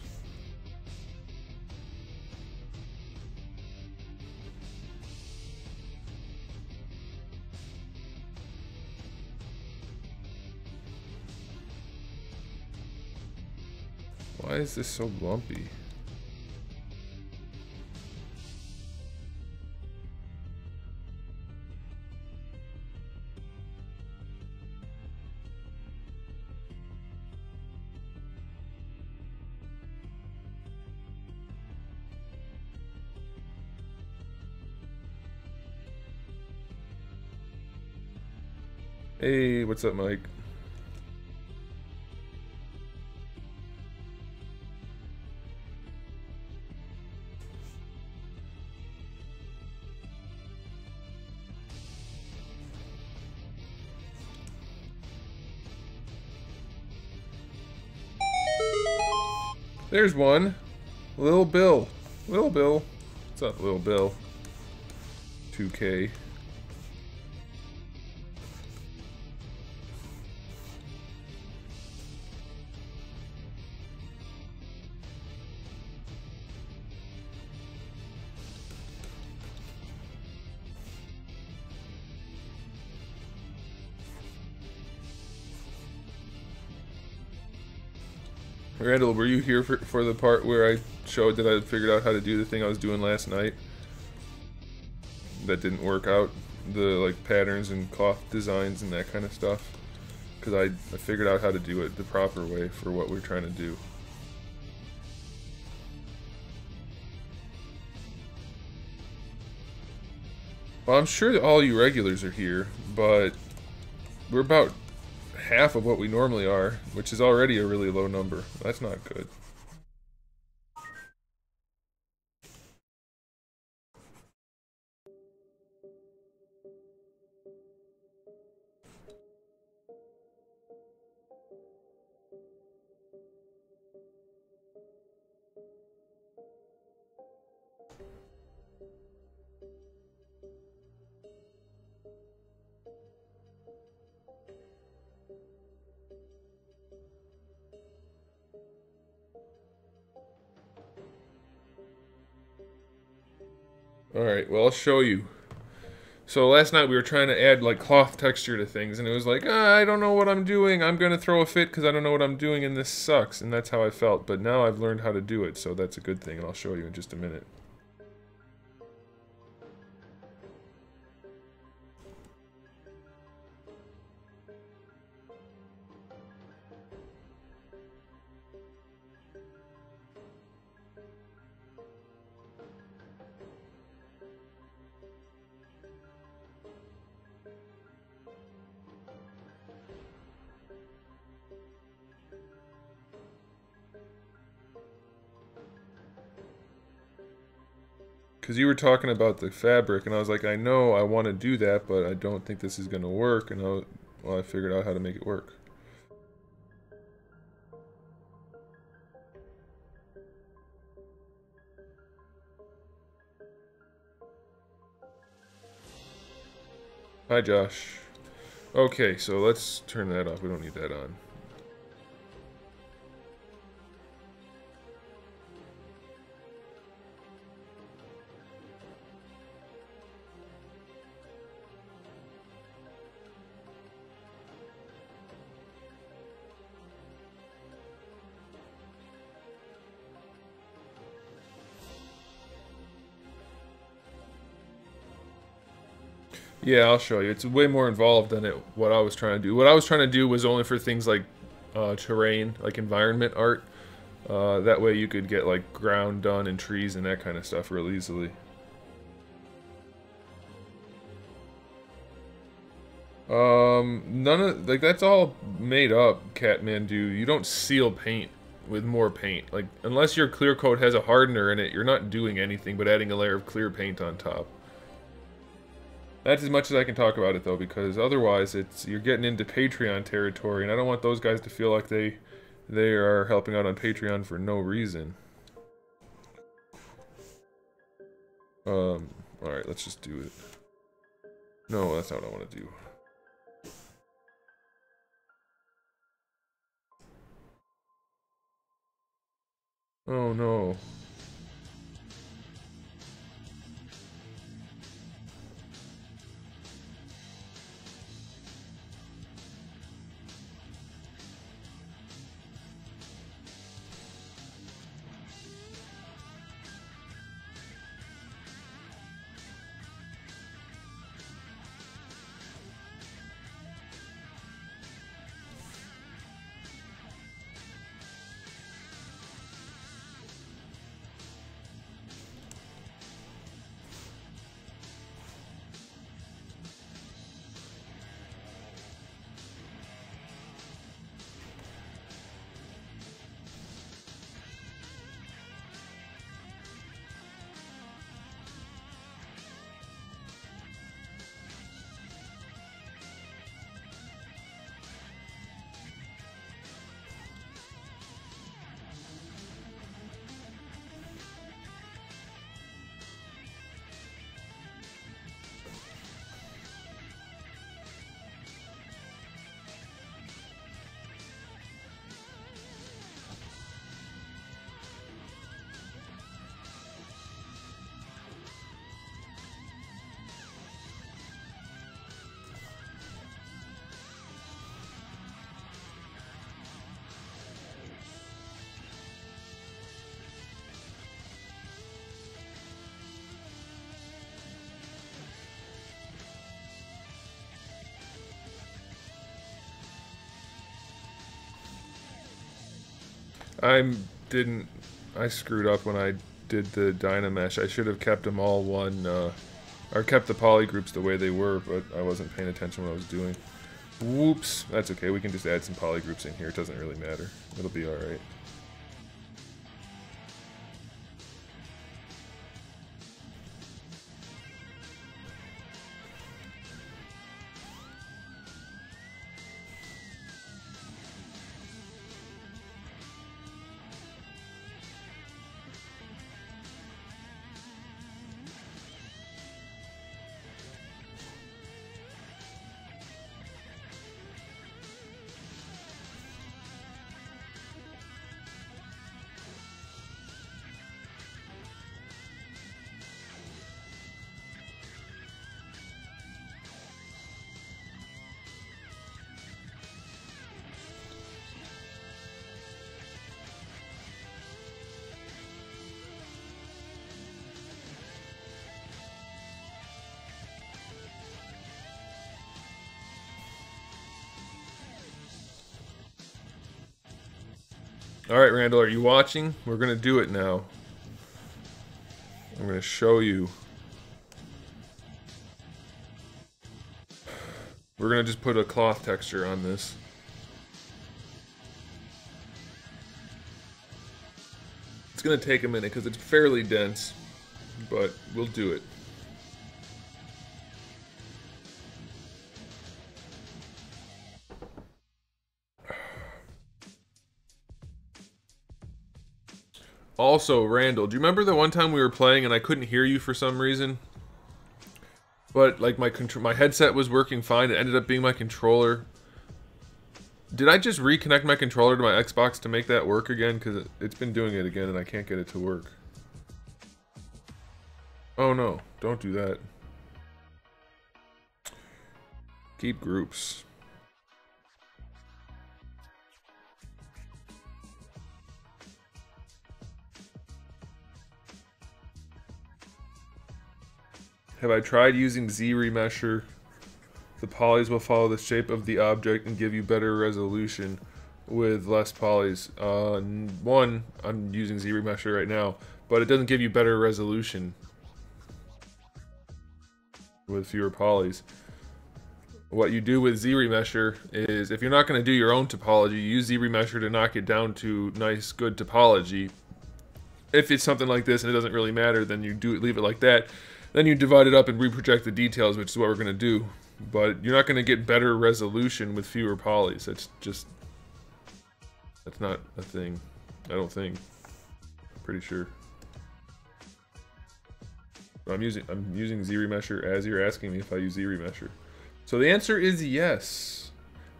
Why is this so lumpy? Hey, what's up, Mike? There's one. Lil Bill. Lil Bill. What's up, Lil Bill? 2K. Randall, were you here for the part where I showed that I figured out how to do the thing I was doing last night? That didn't work out? The like patterns and cloth designs and that kind of stuff? Because I figured out how to do it the proper way for what we're trying to do. Well, I'm sure that all you regulars are here, but we're about half of what we normally are, which is already a really low number. That's not good. Alright, well, I'll show you. So last night we were trying to add like cloth texture to things, and it was like, I don't know what I'm doing. I'm gonna throw a fit because I don't know what I'm doing, and this sucks. And that's how I felt. But now I've learned how to do it, so that's a good thing, and I'll show you in just a minute. Because you were talking about the fabric, and I was like, I know I want to do that, but I don't think this is going to work. And I figured out how to make it work. Hi, Josh. Okay, so let's turn that off. We don't need that on. Yeah, I'll show you. It's way more involved than what I was trying to do. What I was trying to do was only for things like terrain, like environment art. That way you could get like ground done and trees and that kind of stuff real easily. None of, like, that's all made up, Catmandu. You don't seal paint with more paint. Like, unless your clear coat has a hardener in it, you're not doing anything but adding a layer of clear paint on top. That's as much as I can talk about it, though, because otherwise you're getting into Patreon territory, and I don't want those guys to feel like they are helping out on Patreon for no reason. Alright, let's just do it. No, that's not what I want to do. Oh no. I didn't. I screwed up when I did the Dynamesh. I should have kept them all one, or kept the poly groups the way they were, but I wasn't paying attention what I was doing. Whoops. That's okay. We can just add some poly groups in here. It doesn't really matter. It'll be alright. Alright, Randall, are you watching? We're gonna do it now. I'm gonna show you. We're gonna just put a cloth texture on this. It's gonna take a minute because it's fairly dense, but we'll do it. Also, Randall, do you remember the one time we were playing and I couldn't hear you for some reason? But like my headset was working fine. It ended up being my controller. Did I just reconnect my controller to my Xbox to make that work again? Because it's been doing it again and I can't get it to work. Oh no, don't do that. Keep groups. Have I tried using ZRemesher? The polys will follow the shape of the object and give you better resolution with less polys. One, I'm using ZRemesher right now, but it doesn't give you better resolution with fewer polys. What you do with ZRemesher is, if you're not going to do your own topology, you use ZRemesher to knock it down to nice, good topology. If it's something like this and it doesn't really matter, then you leave it like that. Then you divide it up and reproject the details, which is what we're going to do. But you're not going to get better resolution with fewer polys. That's not a thing. I don't think. Pretty sure. I'm using ZRemesher as you're asking me if I use ZRemesher. So the answer is yes.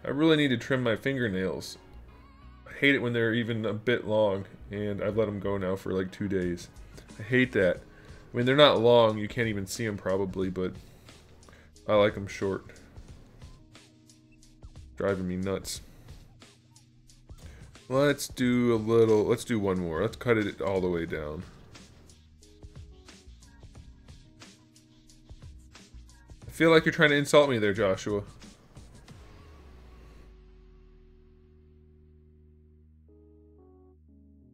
I really need to trim my fingernails. I hate it when they're even a bit long, and I've let them go now for like 2 days. I hate that. I mean, they're not long, you can't even see them probably, but I like them short. Driving me nuts. Let's do one more. Let's cut it all the way down. I feel like you're trying to insult me there, Joshua.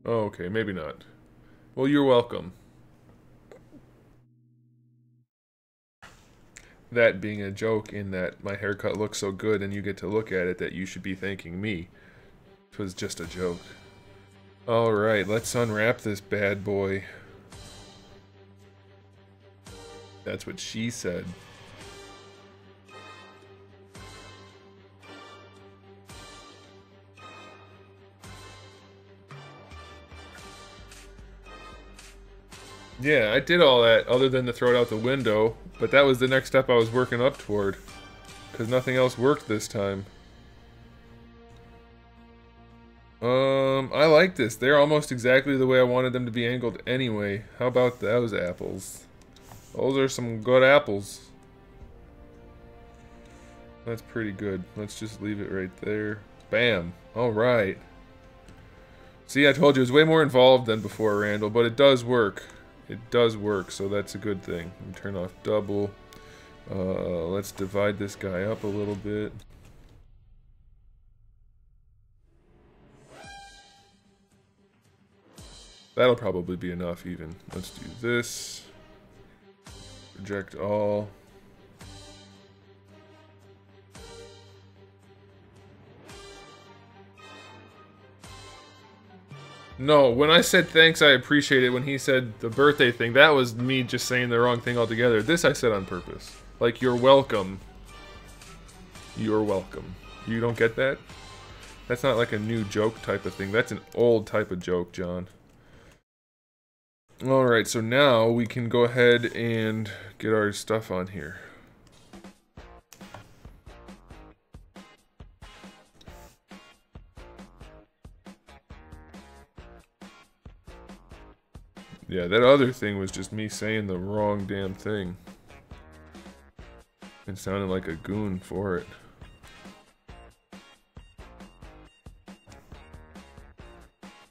Oh, okay, maybe not. Well, you're welcome. That being a joke in that my haircut looks so good and you get to look at it that you should be thanking me. It was just a joke. Alright, let's unwrap this bad boy. That's what she said. Yeah, I did all that other than to throw it out the window, but that was the next step I was working up toward. Because nothing else worked this time. I like this. They're almost exactly the way I wanted them to be angled anyway. How about those apples? Those are some good apples. That's pretty good. Let's just leave it right there. Bam. Alright. See, I told you it was way more involved than before, Randall, but it does work. It does work, so that's a good thing. Turn off double. Let's divide this guy up a little bit. That'll probably be enough even. Let's do this. Reject all. No, when I said thanks, I appreciate it. When he said the birthday thing, that was me just saying the wrong thing altogether. This I said on purpose. Like, you're welcome. You're welcome. You don't get that? That's not like a new joke type of thing. That's an old type of joke, John. Alright, so now we can go ahead and get our stuff on here. Yeah, that other thing was just me saying the wrong damn thing. It sounded like a goon for it.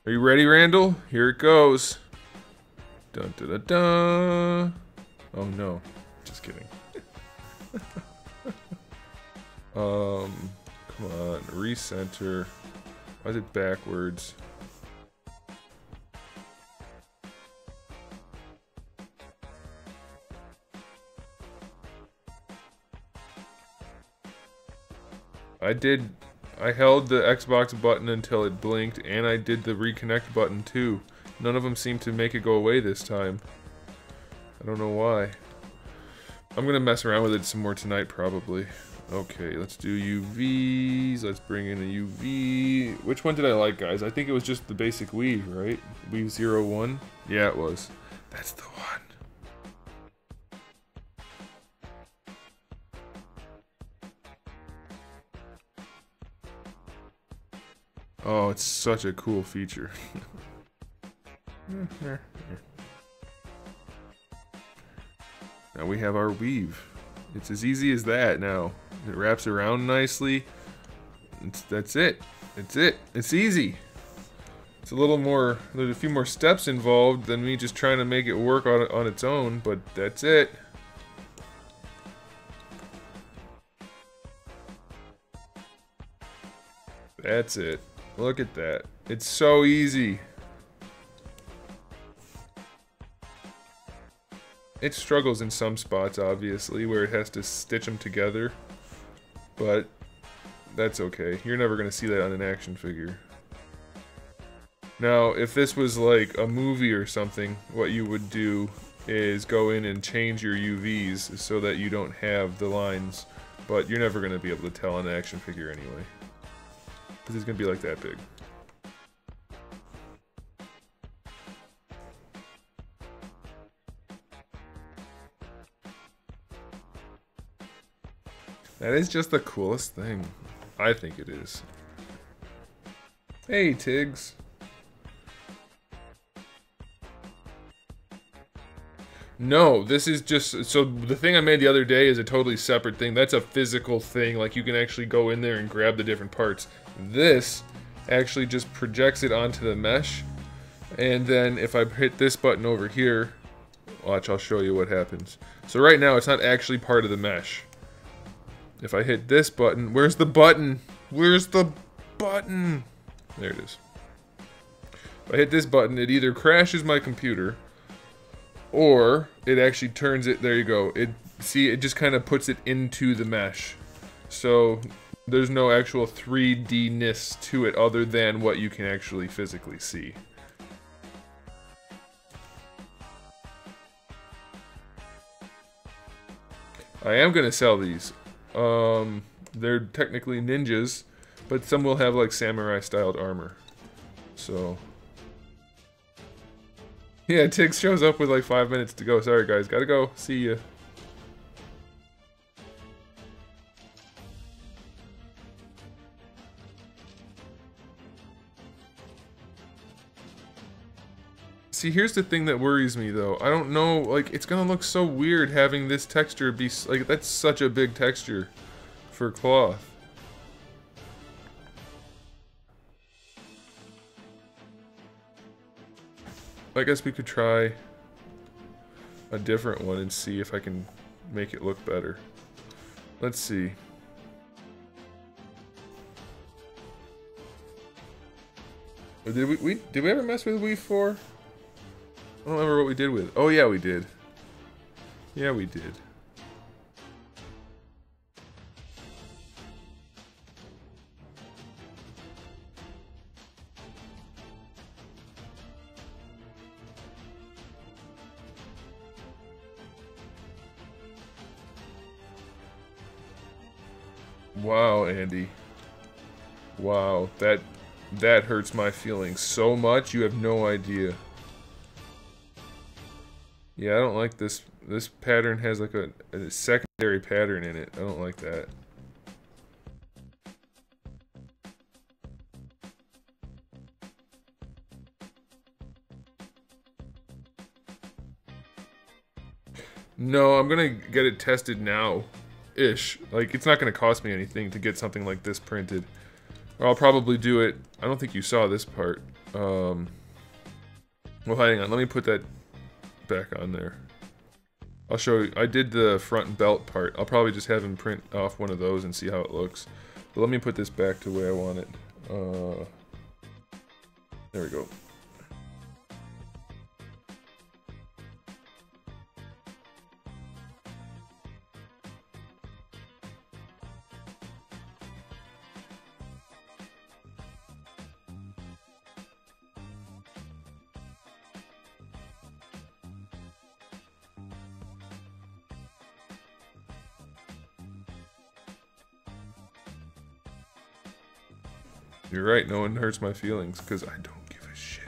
Are you ready, Randall? Here it goes. Dun dun dun dun. Oh no, just kidding. Come on, recenter. Why is it backwards? I held the Xbox button until it blinked, and I did the reconnect button too. None of them seemed to make it go away this time. I don't know why. I'm gonna mess around with it some more tonight, probably. Okay, let's do UVs. Let's bring in a UV. Which one did I like, guys? I think it was just the basic weave, right? Weave 01? Yeah, it was. That's the one. Oh, it's such a cool feature. Now we have our weave. It's as easy as that now. It wraps around nicely. That's it. That's it. It's easy. It's a little more, there's a few more steps involved than me just trying to make it work on its own, but that's it. That's it. Look at that. It's so easy. It struggles in some spots, obviously, where it has to stitch them together. But that's okay. You're never going to see that on an action figure. Now, if this was like a movie or something, what you would do is go in and change your UVs so that you don't have the lines. But you're never going to be able to tell on an action figure anyway. Because it's going to be like that big. That is just the coolest thing. I think it is. Hey, Tiggs. No, this is just... So the thing I made the other day is a totally separate thing. That's a physical thing. Like, you can actually go in there and grab the different parts. This actually just projects it onto the mesh. And then if I hit this button over here... Watch, I'll show you what happens. So right now, it's not actually part of the mesh. If I hit this button, where's the button? Where's the button? There it is. If I hit this button, it either crashes my computer, or it actually turns it, there you go. See, it just kind of puts it into the mesh. So there's no actual 3D-ness to it other than what you can actually physically see. I am gonna sell these. They're technically ninjas, but some will have like samurai styled armor. So yeah, Tiggs shows up with like 5 minutes to go. Sorry guys, gotta go. See ya. See, here's the thing that worries me though. I don't know, like, it's gonna look so weird having this texture be, like, that's such a big texture for cloth. I guess we could try a different one and see if I can make it look better. Let's see. Did we ever mess with Weave 4? I don't remember what we did with it. Oh yeah, we did. Yeah, we did. Wow, Andy. Wow, that hurts my feelings so much, you have no idea. Yeah, I don't like this. This pattern has like a secondary pattern in it. I don't like that. No, I'm gonna get it tested now-ish. Like, it's not gonna cost me anything to get something like this printed. Or I'll probably do it. I don't think you saw this part. Well, hang on. Let me put that back on there. I'll show you. I did the front belt part. I'll probably just have him print off one of those and see how it looks. But let me put this back to where I want it. There we go. You're right, no one hurts my feelings, because I don't give a shit.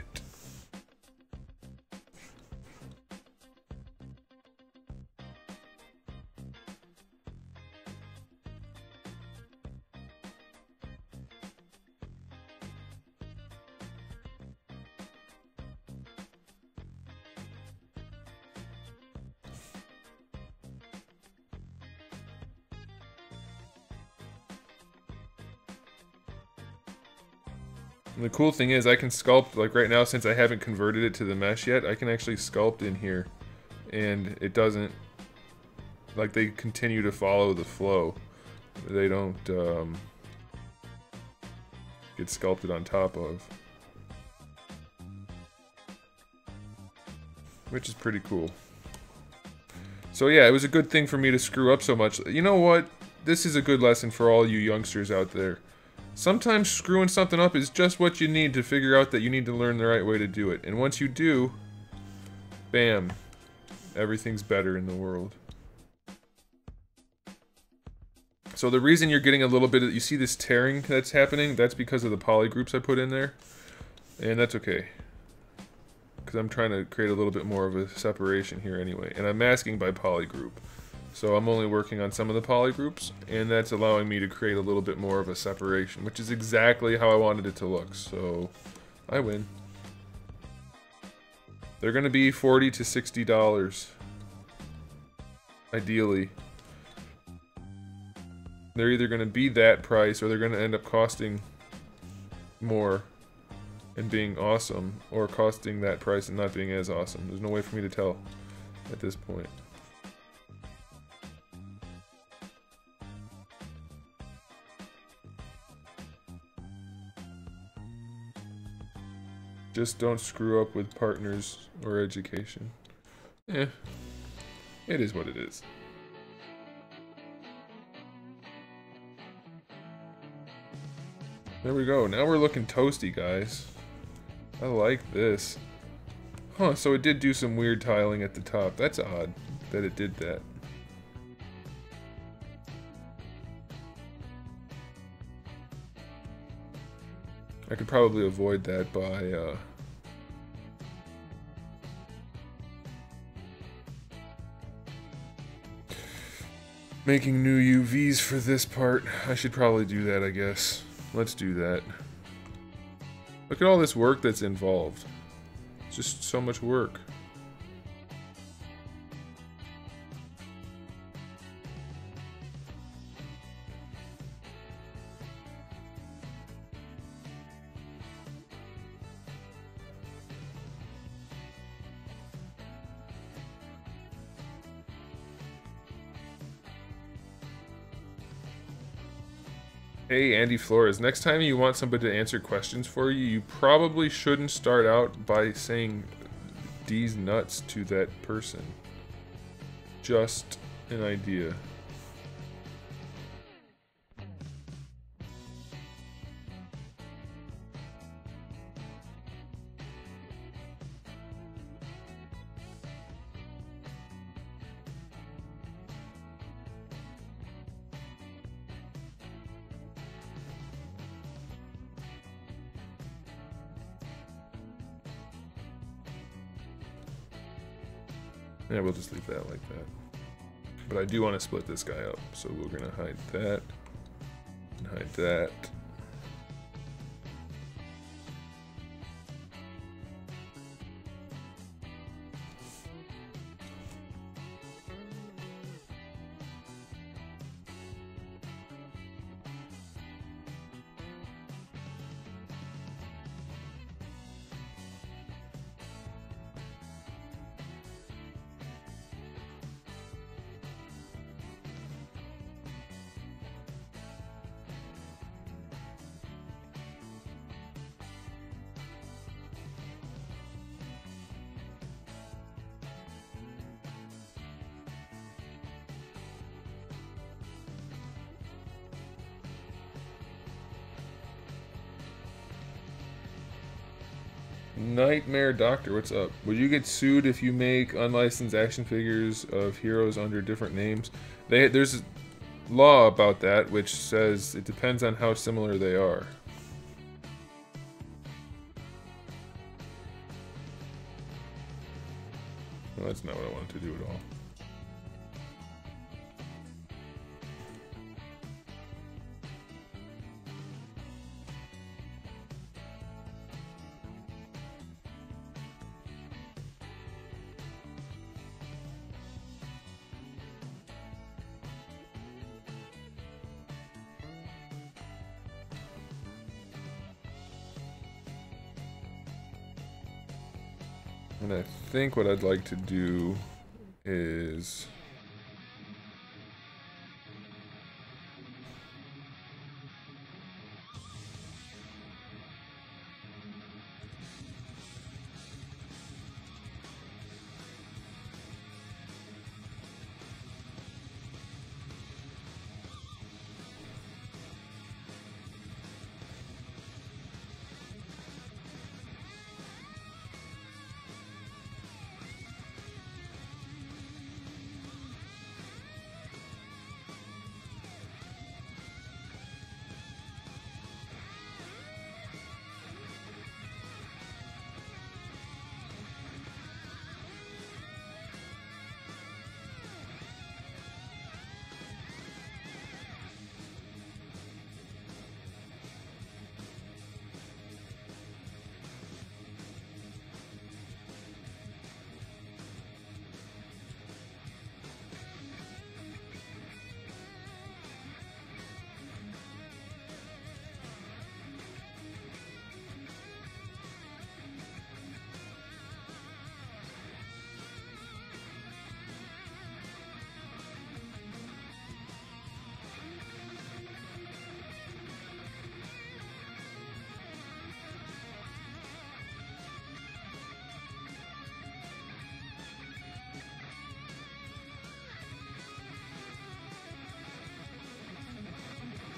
And the cool thing is I can sculpt, like right now, since I haven't converted it to the mesh yet, I can actually sculpt in here. And it doesn't, like, they continue to follow the flow. They don't get sculpted on top of. Which is pretty cool. So yeah, it was a good thing for me to screw up so much. You know what? This is a good lesson for all you youngsters out there. Sometimes screwing something up is just what you need to figure out that you need to learn the right way to do it. And once you do, bam, everything's better in the world. So the reason you're getting a little bit of, you see this tearing that's happening, that's because of the poly groups I put in there. And that's okay. Because I'm trying to create a little bit more of a separation here anyway. And I'm masking by poly group. So I'm only working on some of the poly groups, and that's allowing me to create a little bit more of a separation, which is exactly how I wanted it to look. So I win. They're going to be $40 to $60. Ideally. They're either going to be that price, or they're going to end up costing more and being awesome, or costing that price and not being as awesome. There's no way for me to tell at this point. Just don't screw up with partners or education. Eh, it is what it is. There we go. Now we're looking toasty, guys. I like this. Huh, so it did do some weird tiling at the top. That's odd that it did that. I could probably avoid that by making new UVs for this part. I should probably do that, I guess. Let's do that. Look at all this work that's involved. It's just so much work. Hey, Andy Flores, next time you want somebody to answer questions for you, you probably shouldn't start out by saying D's nuts to that person. Just an idea. Yeah, we'll just leave that like that. But I do want to split this guy up, so we're going to hide that and hide that. Nightmare Doctor, what's up? Would you get sued if you make unlicensed action figures of heroes under different names? There's a law about that which says it depends on how similar they are. Well, that's not what I wanted to do at all. And I think what I'd like to do is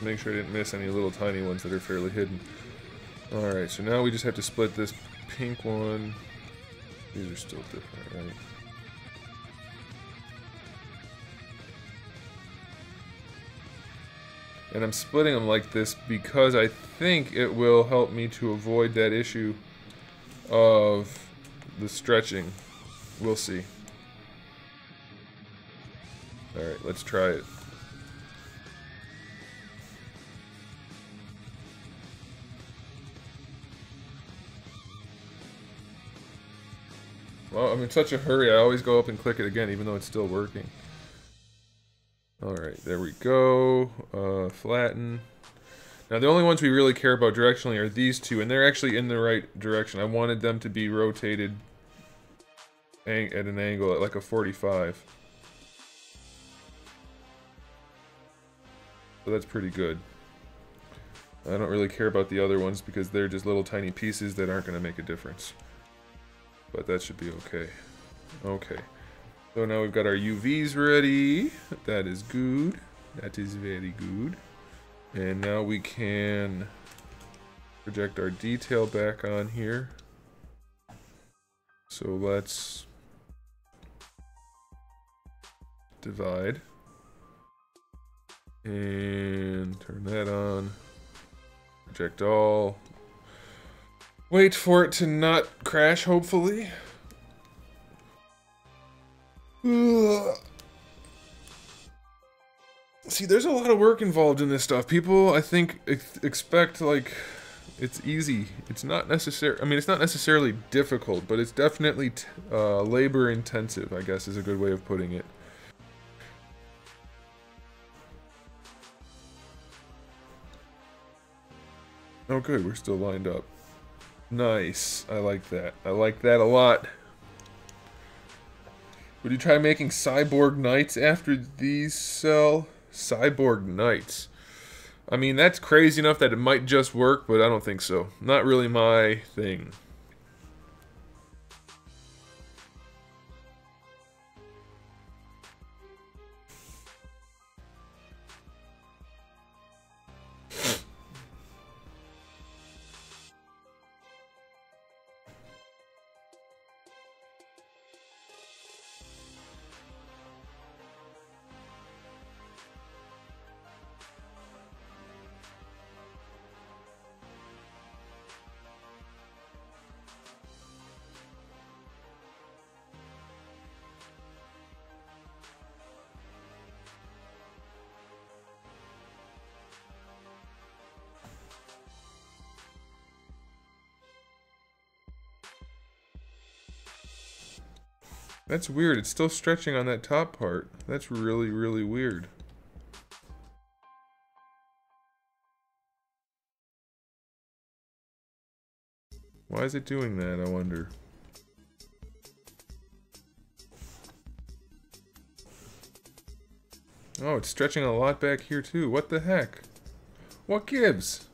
make sure I didn't miss any little tiny ones that are fairly hidden. Alright, so now we just have to split this pink one. These are still different, right? And I'm splitting them like this because I think it will help me to avoid that issue of the stretching. We'll see. Alright, let's try it. Well, I'm in such a hurry, I always go up and click it again, even though it's still working. Alright, there we go. Flatten. Now, the only ones we really care about directionally are these two, and they're actually in the right direction. I wanted them to be rotated at an angle at like a 45. So that's pretty good. I don't really care about the other ones because they're just little tiny pieces that aren't going to make a difference. But that should be okay. Okay. So now we've got our UVs ready. That is good. That is very good. And now we can project our detail back on here. So let's divide. And turn that on. Project all. Wait for it to not crash, hopefully. Ugh. See, there's a lot of work involved in this stuff. People, I think, expect, like, it's easy. It's not necessary. I mean, it's not necessarily difficult, but it's definitely labor intensive, I guess, is a good way of putting it. Oh, good. We're still lined up. Nice. I like that. I like that a lot. Would you try making cyborg knights after these sell? Cyborg knights. I mean, that's crazy enough that it might just work, but I don't think so. Not really my thing. That's weird. It's still stretching on that top part. That's really, really weird. Why is it doing that, I wonder? Oh, it's stretching a lot back here too. What the heck? What gives?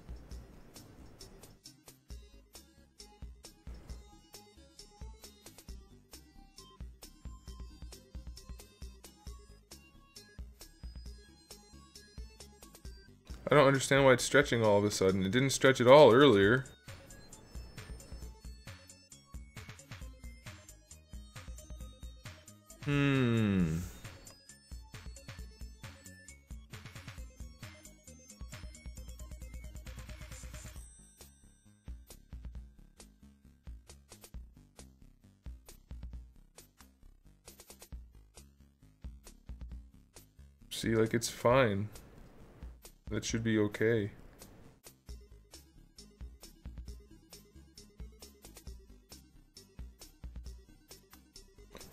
I don't understand why it's stretching all of a sudden. It didn't stretch at all earlier. See, like, it's fine. That should be okay.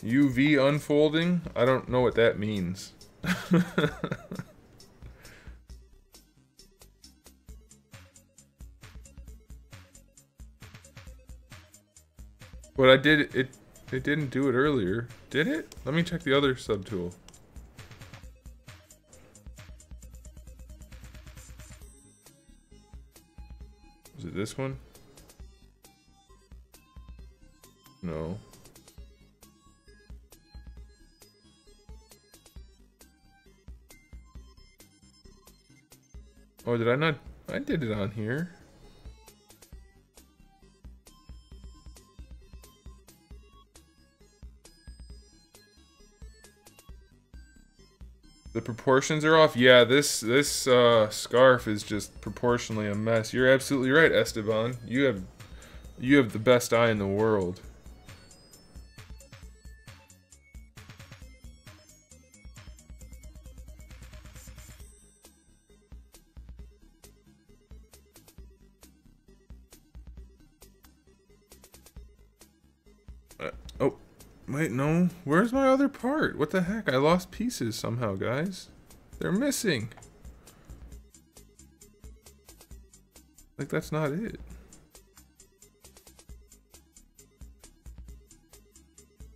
UV unfolding? I don't know what that means. But I did it didn't do it earlier. Did it? Let me check the other subtool. Is it this one? No. Oh, did I not? I did it on here. The proportions are off. Yeah, this scarf is just proportionally a mess. You're absolutely right, Esteban. You have the best eye in the world. Oh, wait, no. Where's my other part? What the heck? I lost pieces somehow, guys. They're missing. Like, that's not it.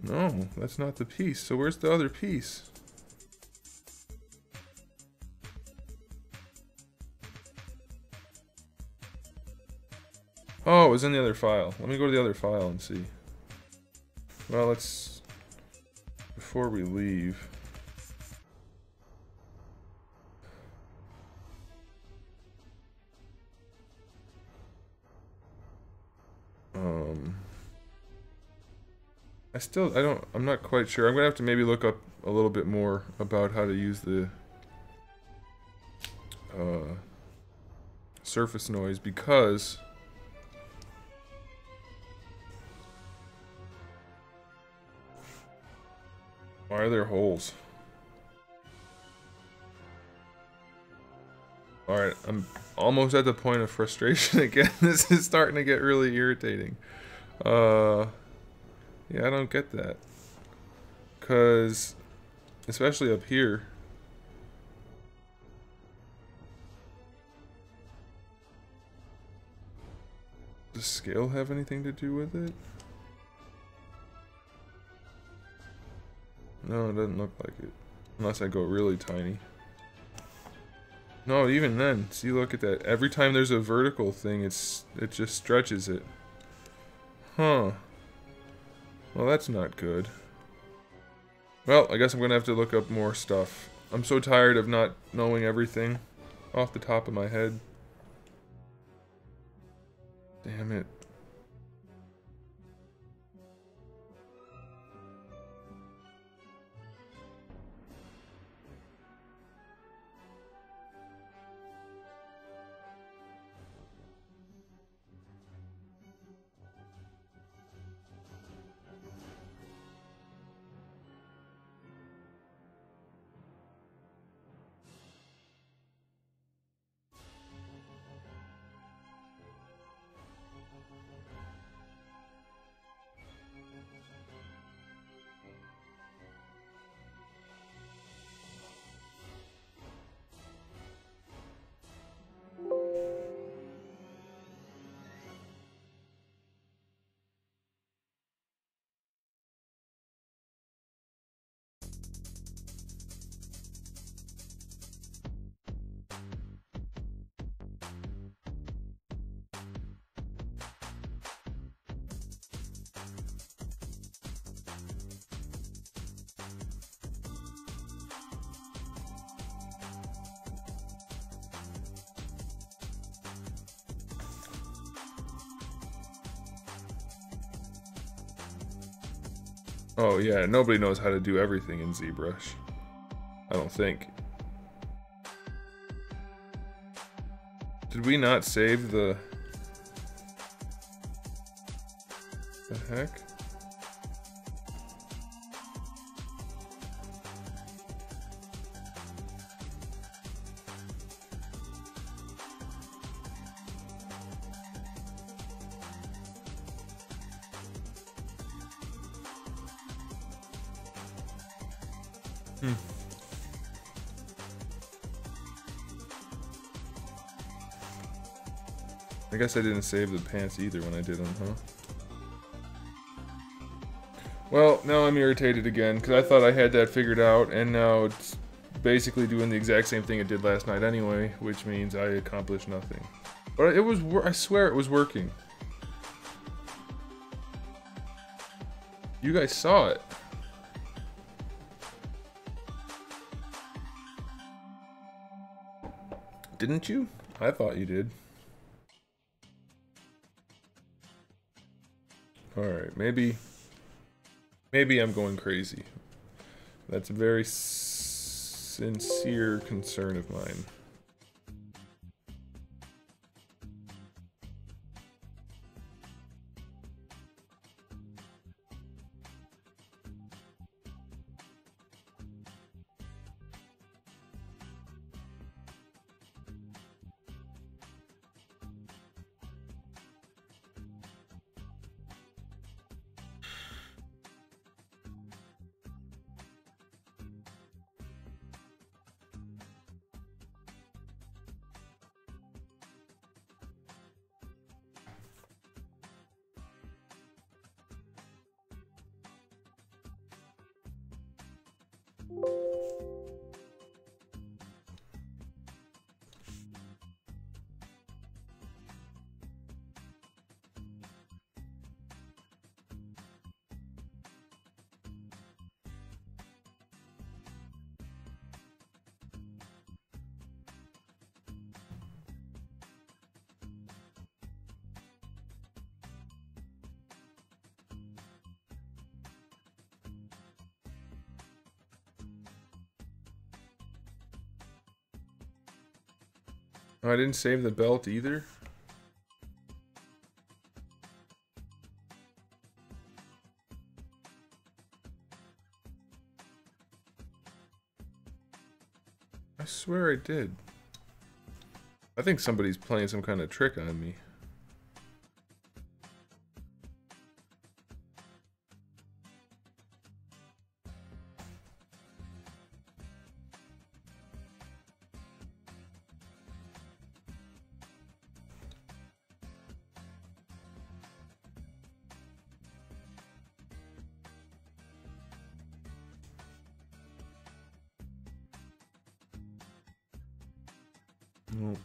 No, that's not the piece. So where's the other piece? Oh, it was in the other file. Let me go to the other file and see. Well, let's... Before we leave... I'm not quite sure. I'm gonna have to maybe look up a little bit more about how to use the surface noise, because why are there holes? Alright, I'm almost at the point of frustration again. This is starting to get really irritating. Yeah, I don't get that. Because, especially up here. Does scale have anything to do with it? No, it doesn't look like it. Unless I go really tiny. No, even then. See, look at that. Every time there's a vertical thing, it just stretches it. Huh. Well, that's not good. Well, I guess I'm gonna have to look up more stuff. I'm so tired of not knowing everything off the top of my head. Damn it. Oh yeah, nobody knows how to do everything in ZBrush. I don't think. Did we not save the heck? I guess I didn't save the pants either when I did them, huh? Well, now I'm irritated again, because I thought I had that figured out, and now it's basically doing the exact same thing it did last night anyway, which means I accomplished nothing. But it was, I swear it was working. You guys saw it. Didn't you? I thought you did. Alright, maybe I'm going crazy. That's a very sincere concern of mine. Oh, I didn't save the belt either? I swear I did. I think somebody's playing some kind of trick on me. No.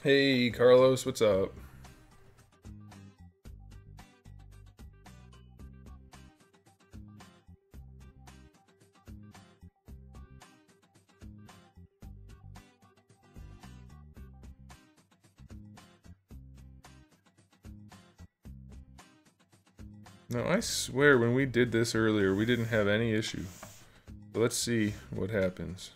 Hey, Carlos, what's up? No, I swear when we did this earlier, we didn't have any issue. So let's see what happens.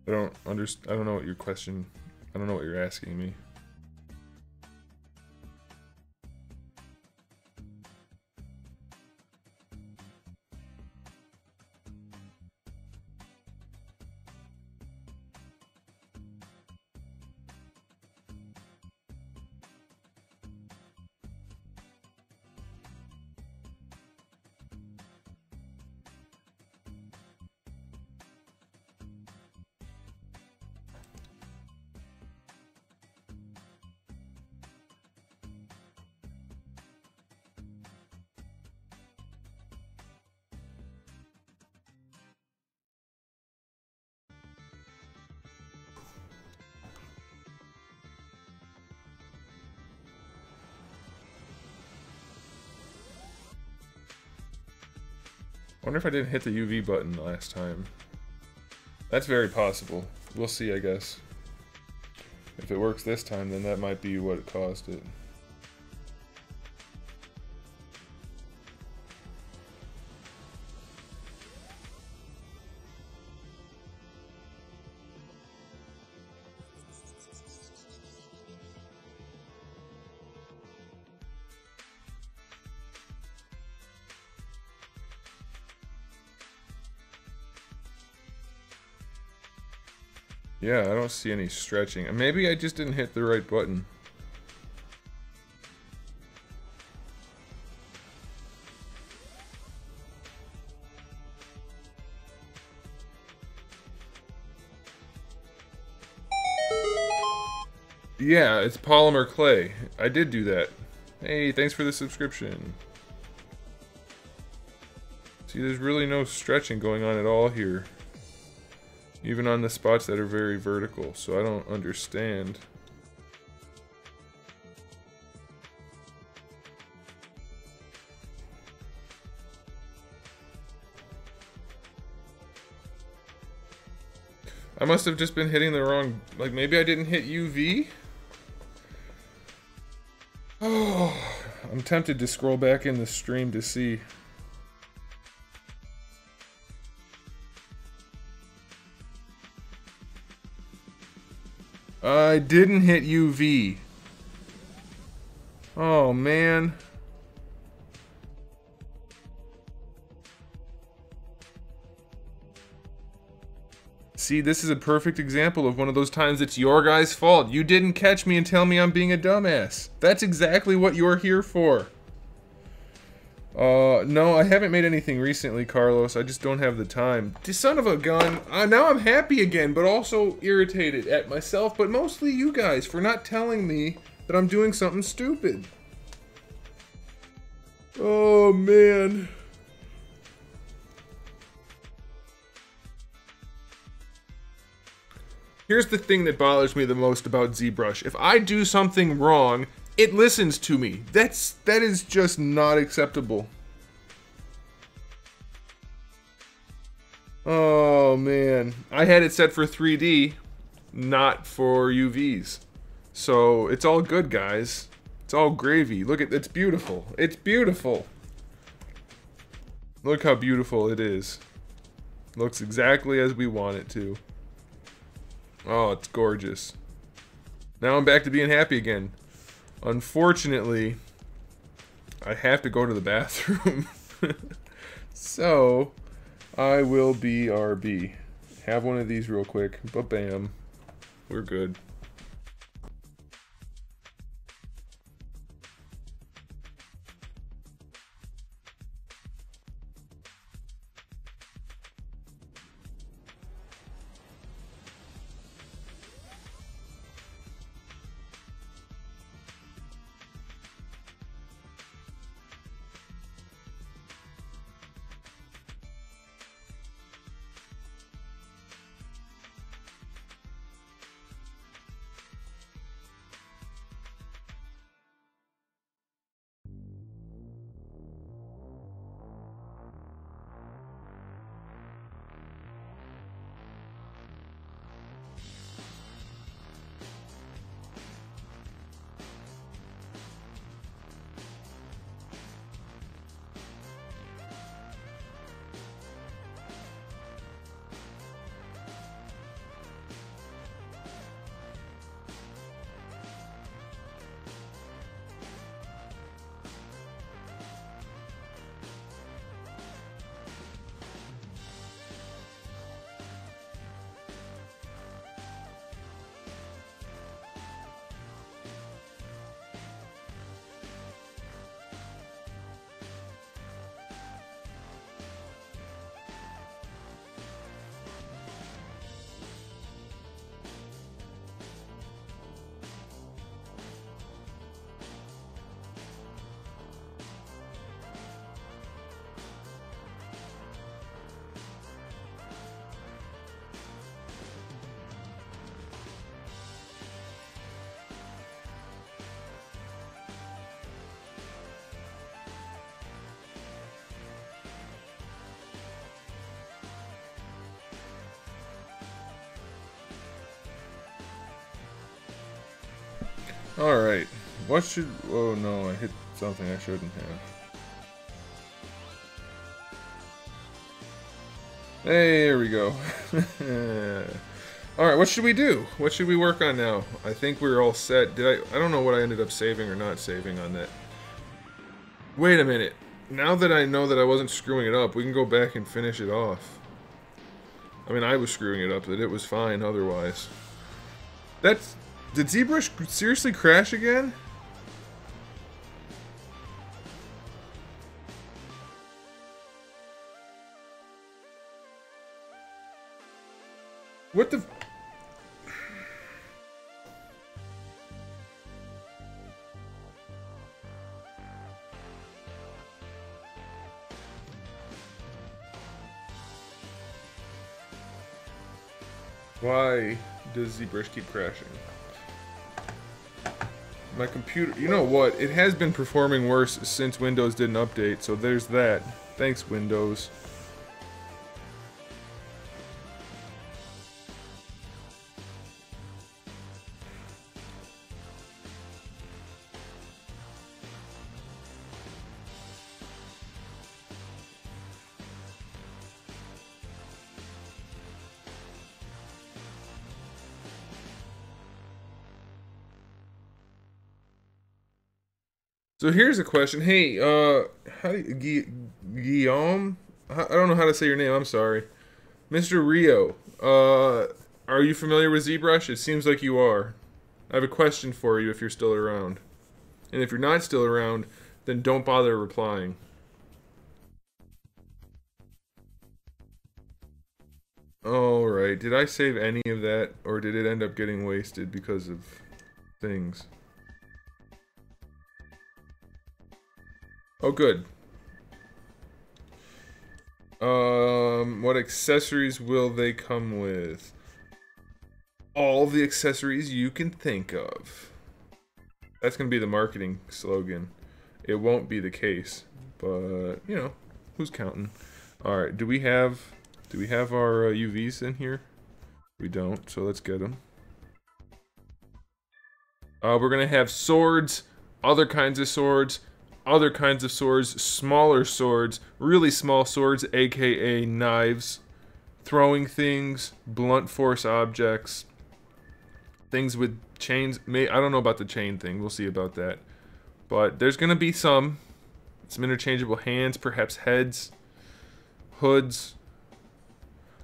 I don't know what your question. I don't know what you're asking me. I wonder if I didn't hit the UV button last time. That's very possible. We'll see, I guess. If it works this time, then that might be what caused it. Yeah, I don't see any stretching. Maybe I just didn't hit the right button. Yeah, it's polymer clay. I did do that. Hey, thanks for the subscription. See, there's really no stretching going on at all here. Even on the spots that are very vertical, so I don't understand. I must have just been hitting the wrong... Like, maybe I didn't hit UV? Oh, I'm tempted to scroll back in the stream to see. I didn't hit UV. Oh, man. See, this is a perfect example of one of those times it's your guy's fault. You didn't catch me and tell me I'm being a dumbass. That's exactly what you're here for. No, I haven't made anything recently, Carlos. I just don't have the time. Son of a gun. Now I'm happy again, but also irritated at myself, but mostly you guys for not telling me that I'm doing something stupid. Oh, man. Here's the thing that bothers me the most about ZBrush. If I do something wrong, it listens to me. That is just not acceptable. Oh man, I had it set for 3D, not for UVs. So it's all good, guys. It's all gravy. Look at it's beautiful. It's beautiful. Look how beautiful it is. Looks exactly as we want it to. Oh, it's gorgeous. Now I'm back to being happy again. Unfortunately, I have to go to the bathroom. So, I will BRB. Have one of these real quick. Ba-bam. We're good. Alright. What should... Oh no, I hit something I shouldn't have. There we go. Alright, what should we do? What should we work on now? I think we're all set. I don't know what I ended up saving or not saving on that. Wait a minute. Now that I know that I wasn't screwing it up, we can go back and finish it off. I mean, I was screwing it up, but it was fine otherwise. That's... Did ZBrush seriously crash again? What the... Why does ZBrush keep crashing? My computer... You know what? It has been performing worse since Windows did an update, so there's that. Thanks, Windows. So here's a question. Hey, how do you, Guillaume? I don't know how to say your name. I'm sorry, Mr. Rio. Are you familiar with ZBrush? It seems like you are. I have a question for you if you're still around, and if you're not still around, then don't bother replying. All right. Did I save any of that, or did it end up getting wasted because of things? Oh, good. What accessories will they come with? All the accessories you can think of. That's gonna be the marketing slogan. It won't be the case, but you know, who's counting? All right, do we have our UVs in here? We don't, so let's get them. We're gonna have swords, other kinds of swords. Other kinds of swords, smaller swords, really small swords, aka knives, throwing things, blunt force objects, things with chains. I don't know about the chain thing, we'll see about that. But there's gonna be some interchangeable hands, perhaps heads, hoods.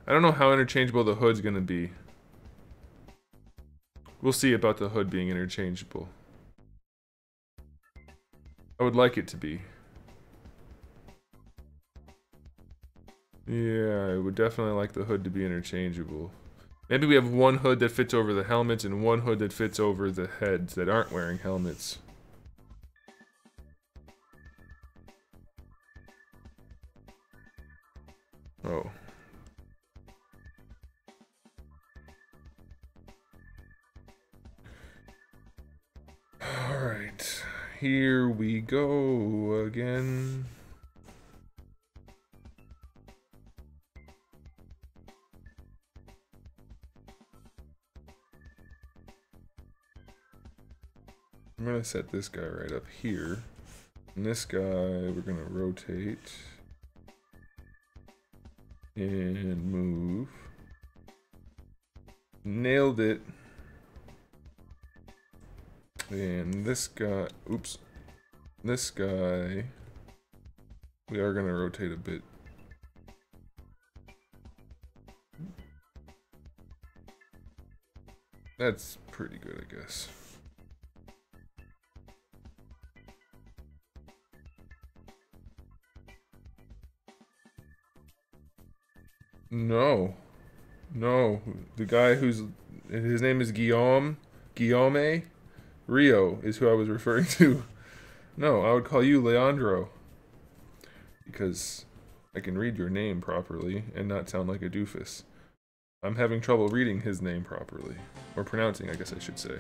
I don't know how interchangeable the hood's gonna be. We'll see about the hood being interchangeable. I would like it to be. Yeah, I would definitely like the hood to be interchangeable. Maybe we have one hood that fits over the helmets and one hood that fits over the heads that aren't wearing helmets. Oh. Alright. Here we go again. I'm gonna set this guy right up here. And this guy we're gonna rotate. And move. Nailed it. And this guy, oops, this guy, we are going to rotate a bit. That's pretty good, I guess. No. No. The guy his name is Guillaume Rio is who I was referring to. No, I would call you Leandro. Because I can read your name properly and not sound like a doofus. I'm having trouble reading his name properly. Or pronouncing, I guess I should say.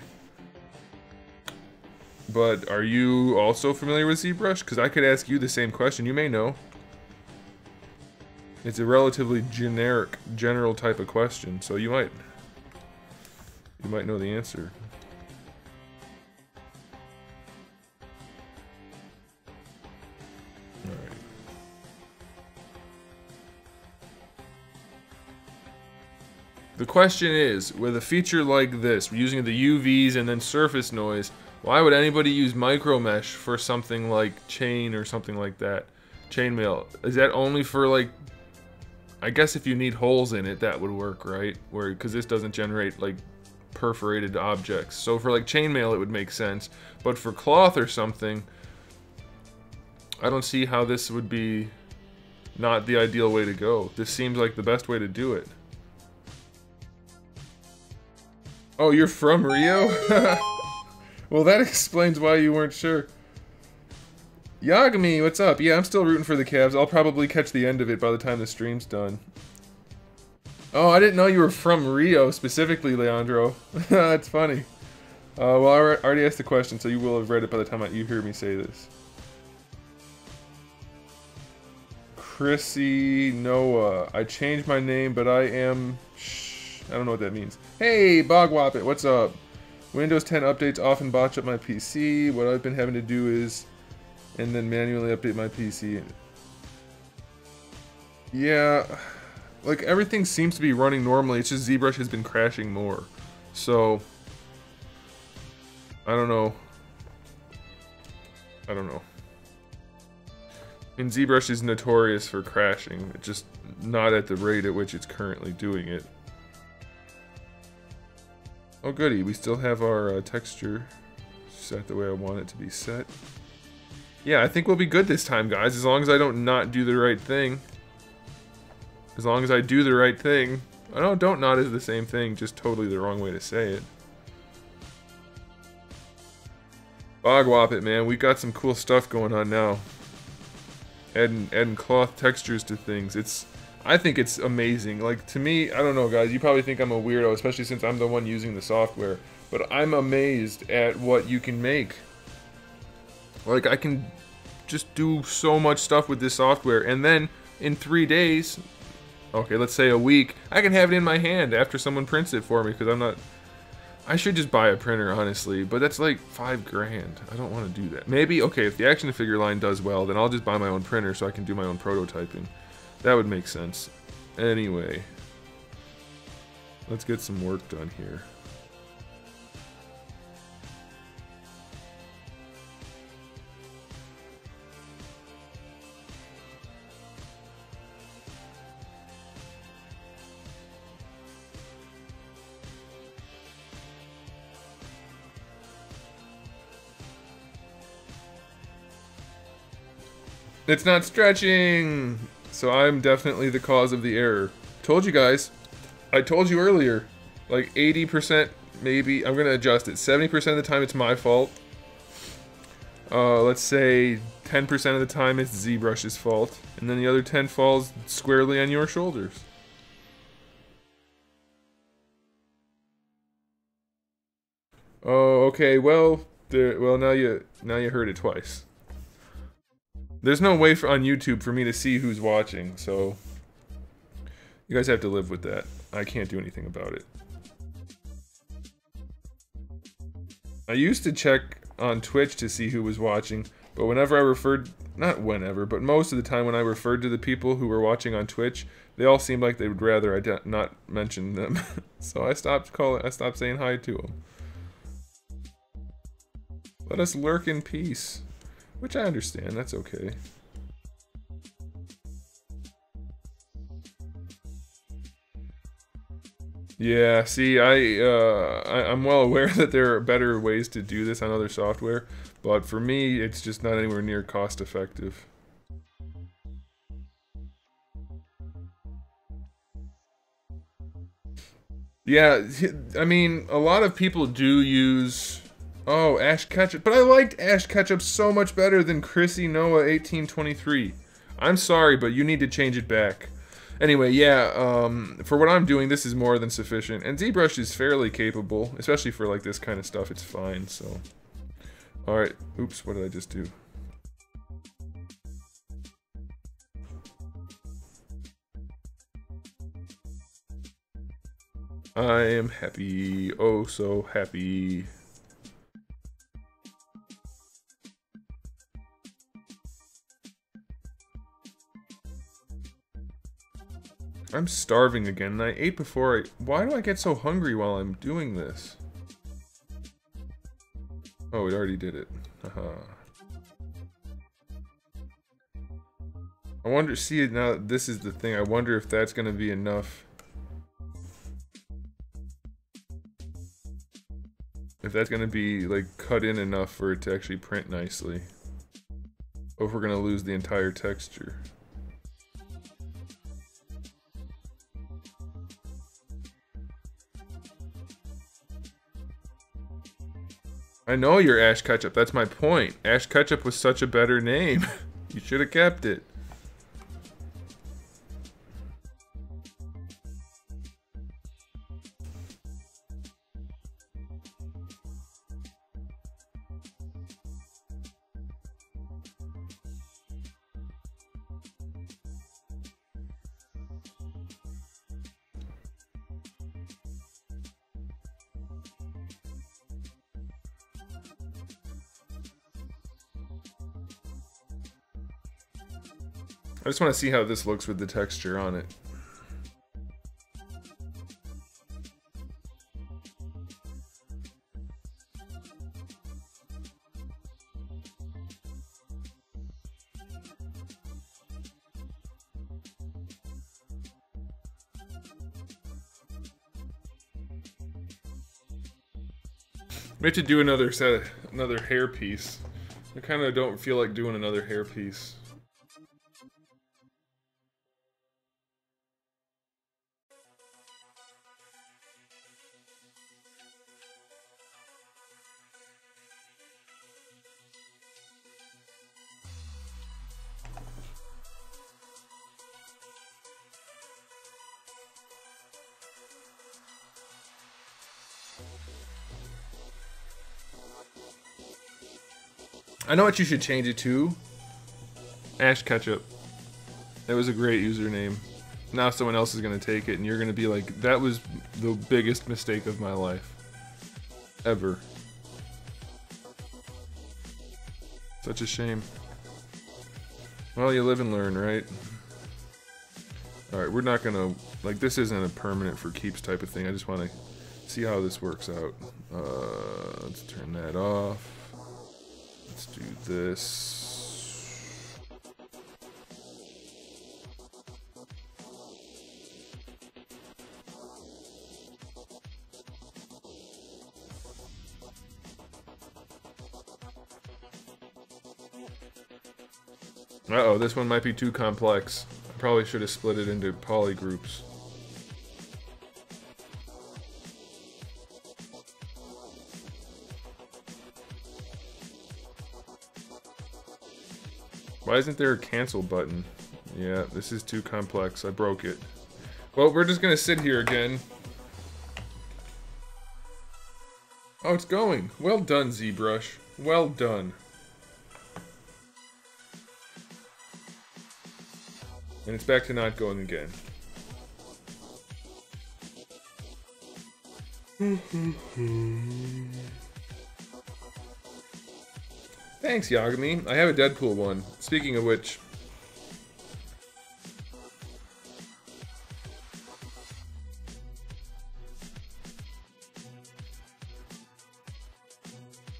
But are you also familiar with ZBrush? Because I could ask you the same question. You may know. It's a relatively general type of question, so you might know the answer. The question is, with a feature like this, using the UVs and then surface noise, why would anybody use micro mesh for something like chain or something like that? Chainmail. Is that only for like, I guess if you need holes in it, that would work, right? Because this doesn't generate like perforated objects. So for like chainmail, it would make sense. But for cloth or something, I don't see how this would be not the ideal way to go. This seems like the best way to do it. Oh, you're from Rio? Well, that explains why you weren't sure. Yagami, what's up? Yeah, I'm still rooting for the Cavs. I'll probably catch the end of it by the time the stream's done. Oh, I didn't know you were from Rio specifically, Leandro. That's funny. Well, I already asked the question, so you will have read it by the time you hear me say this. Chrissy Noah. I changed my name, but I am... Shh. I don't know what that means. Hey, Bogwappet, what's up? Windows 10 updates often botch up my PC. What I've been having to do is... and then manually update my PC. Yeah, like everything seems to be running normally. It's just ZBrush has been crashing more. So, I don't know. And ZBrush is notorious for crashing. It's just not at the rate at which it's currently doing it. Oh goody, we still have our texture set the way I want it to be set. Yeah, I think we'll be good this time, guys, as long as I don't not do the right thing. As long as I do the right thing. I know don't not is the same thing, just totally the wrong way to say it. Bogwappet, man, we got some cool stuff going on now. Adding cloth textures to things. I think it's amazing. Like, to me, I don't know, guys, you probably think I'm a weirdo, especially since I'm the one using the software. But I'm amazed at what you can make. Like, I can just do so much stuff with this software, and then in 3 days, okay, let's say a week, I can have it in my hand after someone prints it for me, because I'm not... I should just buy a printer, honestly, but that's like $5 grand. I don't want to do that. Maybe, okay, if the action figure line does well, then I'll just buy my own printer so I can do my own prototyping. That would make sense. Anyway, let's get some work done here. It's not stretching! So I'm definitely the cause of the error. Told you guys. I told you earlier. Like 80%, maybe. I'm gonna adjust it. 70% of the time it's my fault. Let's say 10% of the time it's ZBrush's fault. And then the other 10 falls squarely on your shoulders. Oh, okay. Well, now you heard it twice. There's no way on YouTube for me to see who's watching, so you guys have to live with that. I can't do anything about it. I used to check on Twitch to see who was watching, but whenever I referred, not whenever, but most of the time when I referred to the people who were watching on Twitch, they all seemed like they would rather I not mention them. So I stopped saying hi to them. Let us lurk in peace. Which I understand, that's okay. Yeah, see, I'm well aware that there are better ways to do this on other software, but for me, it's just not anywhere near cost effective. Yeah, I mean, a lot of people do use... Oh, Ash Ketchup. But I liked Ash Ketchup so much better than Chrissy Noah 1823. I'm sorry, but you need to change it back. Anyway, yeah, for what I'm doing, this is more than sufficient. And ZBrush is fairly capable, especially for like this kind of stuff. It's fine, so... Alright, oops, what did I just do? I am happy, oh so happy. I'm starving again, and I ate before Why do I get so hungry while I'm doing this? Oh, it already did it. Haha. I wonder, see it now, this is the thing, I wonder if that's gonna be enough. If that's gonna be, like, cut in enough for it to actually print nicely. Or if we're gonna lose the entire texture. I know you're Ash Ketchup, that's my point. Ash Ketchup was such a better name. You should have kept it. I just want to see how this looks with the texture on it. We have to do another hair piece. I kind of don't feel like doing another hair piece. I know what you should change it to. Ash Ketchup. That was a great username. Now someone else is gonna take it and you're gonna be like, that was the biggest mistake of my life. Ever. Such a shame. Well, you live and learn, right? Alright, we're not gonna... Like, this isn't a permanent for keeps type of thing. I just want to see how this works out. Let's turn that off. Let's do this. Uh-oh, this one might be too complex. I probably should have split it into poly groups. Why isn't there a cancel button? Yeah, this is too complex. I broke it. Well, we're just gonna sit here again. Oh, it's going. Well done, ZBrush. Well done. And it's back to not going again. Thanks, Yagami. I have a Deadpool one. Speaking of which...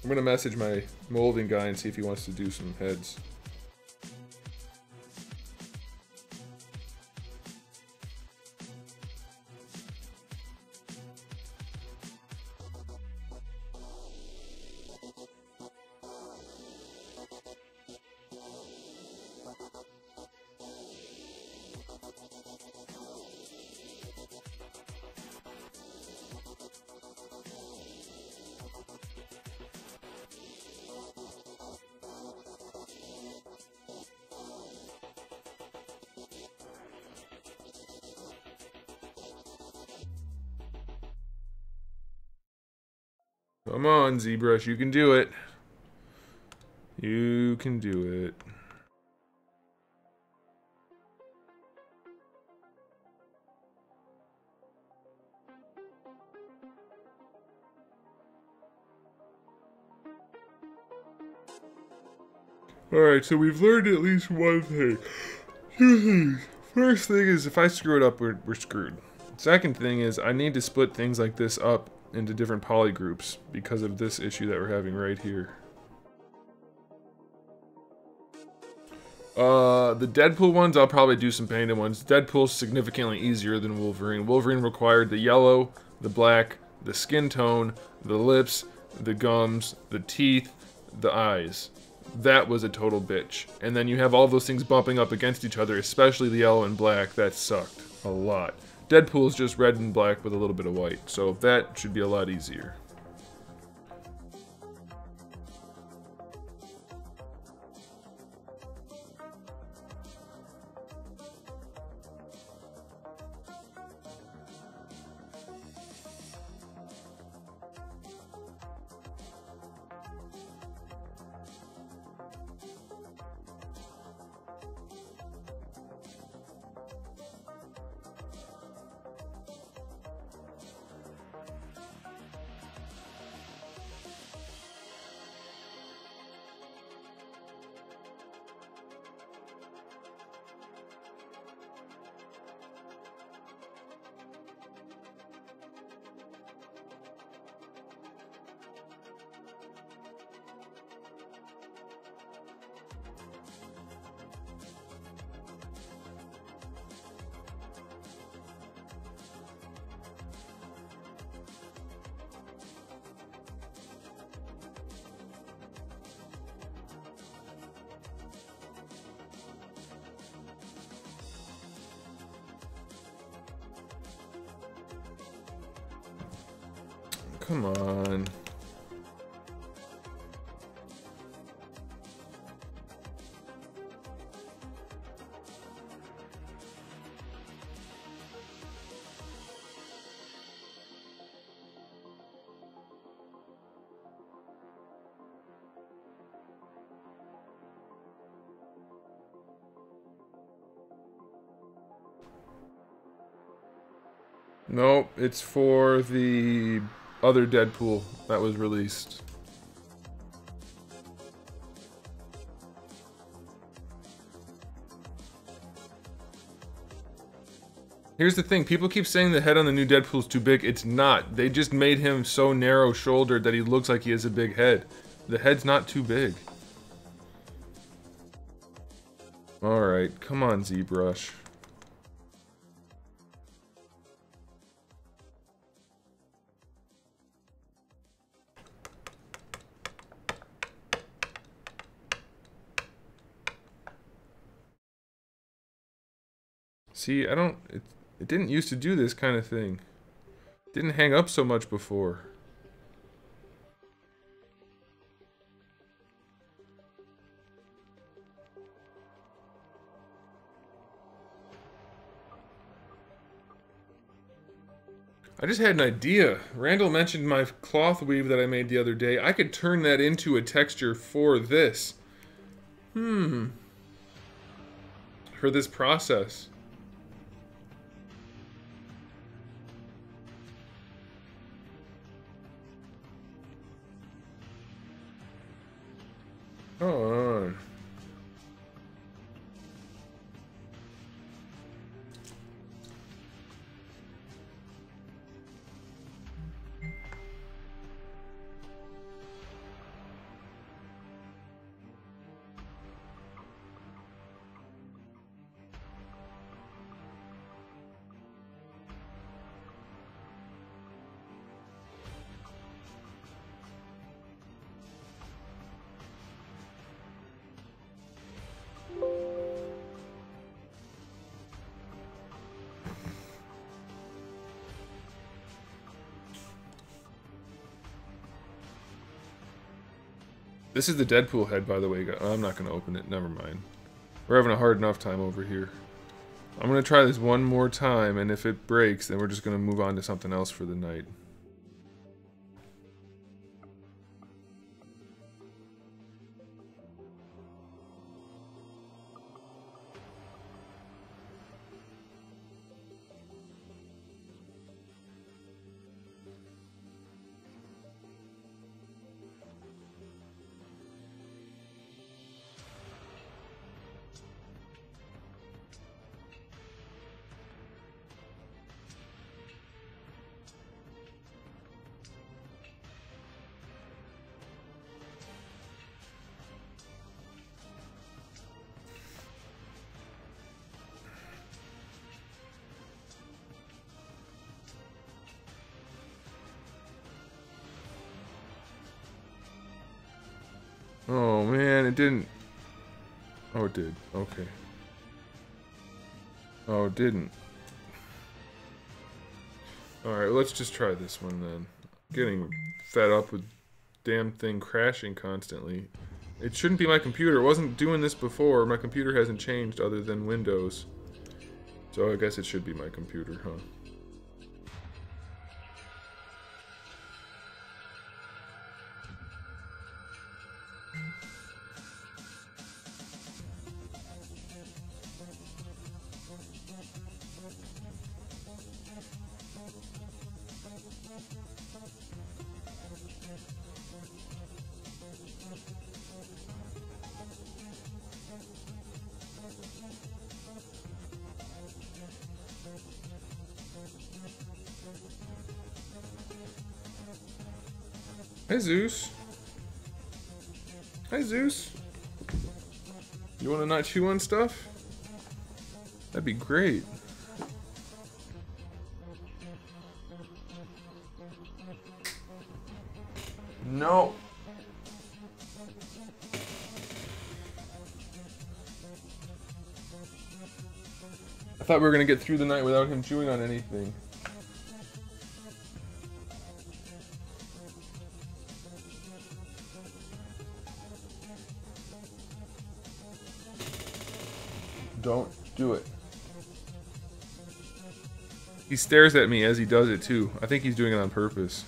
I'm gonna message my molding guy and see if he wants to do some heads. Come on, ZBrush, you can do it. You can do it. Alright, so we've learned at least one thing. Two things. First thing is, if I screw it up, we're screwed. Second thing is, I need to split things like this up into different poly groups because of this issue that we're having right here. The Deadpool ones, I'll probably do some painted ones. Deadpool's significantly easier than Wolverine. Wolverine required the yellow, the black, the skin tone, the lips, the gums, the teeth, the eyes. That was a total bitch. And then you have all those things bumping up against each other, especially the yellow and black. That sucked a lot. Deadpool's just red and black with a little bit of white, so that should be a lot easier. Come on. Nope, it's for the other Deadpool that was released. Here's the thing, people keep saying the head on the new Deadpool is too big. It's not. They just made him so narrow-shouldered that he looks like he has a big head. The head's not too big. Alright, come on, ZBrush. See, it didn't used to do this kind of thing. It didn't hang up so much before. I just had an idea. Randall mentioned my cloth weave that I made the other day. I could turn that into a texture for this. For this process. Oh. This is the Deadpool head, by the way. I'm not going to open it. Never mind. We're having a hard enough time over here. I'm going to try this one more time, and if it breaks, then we're just going to move on to something else for the night. Oh man, it didn't. Oh, it did. Okay. Oh, it didn't. Alright, let's just try this one then. Getting fed up with damn thing crashing constantly. It shouldn't be my computer. It wasn't doing this before. My computer hasn't changed other than Windows. So I guess it should be my computer, huh? Hi, Zeus. Hi, Zeus. You want to not chew on stuff? That'd be great. No. I thought we were going to get through the night without him chewing on anything. Don't do it. He stares at me as he does it too. I think he's doing it on purpose.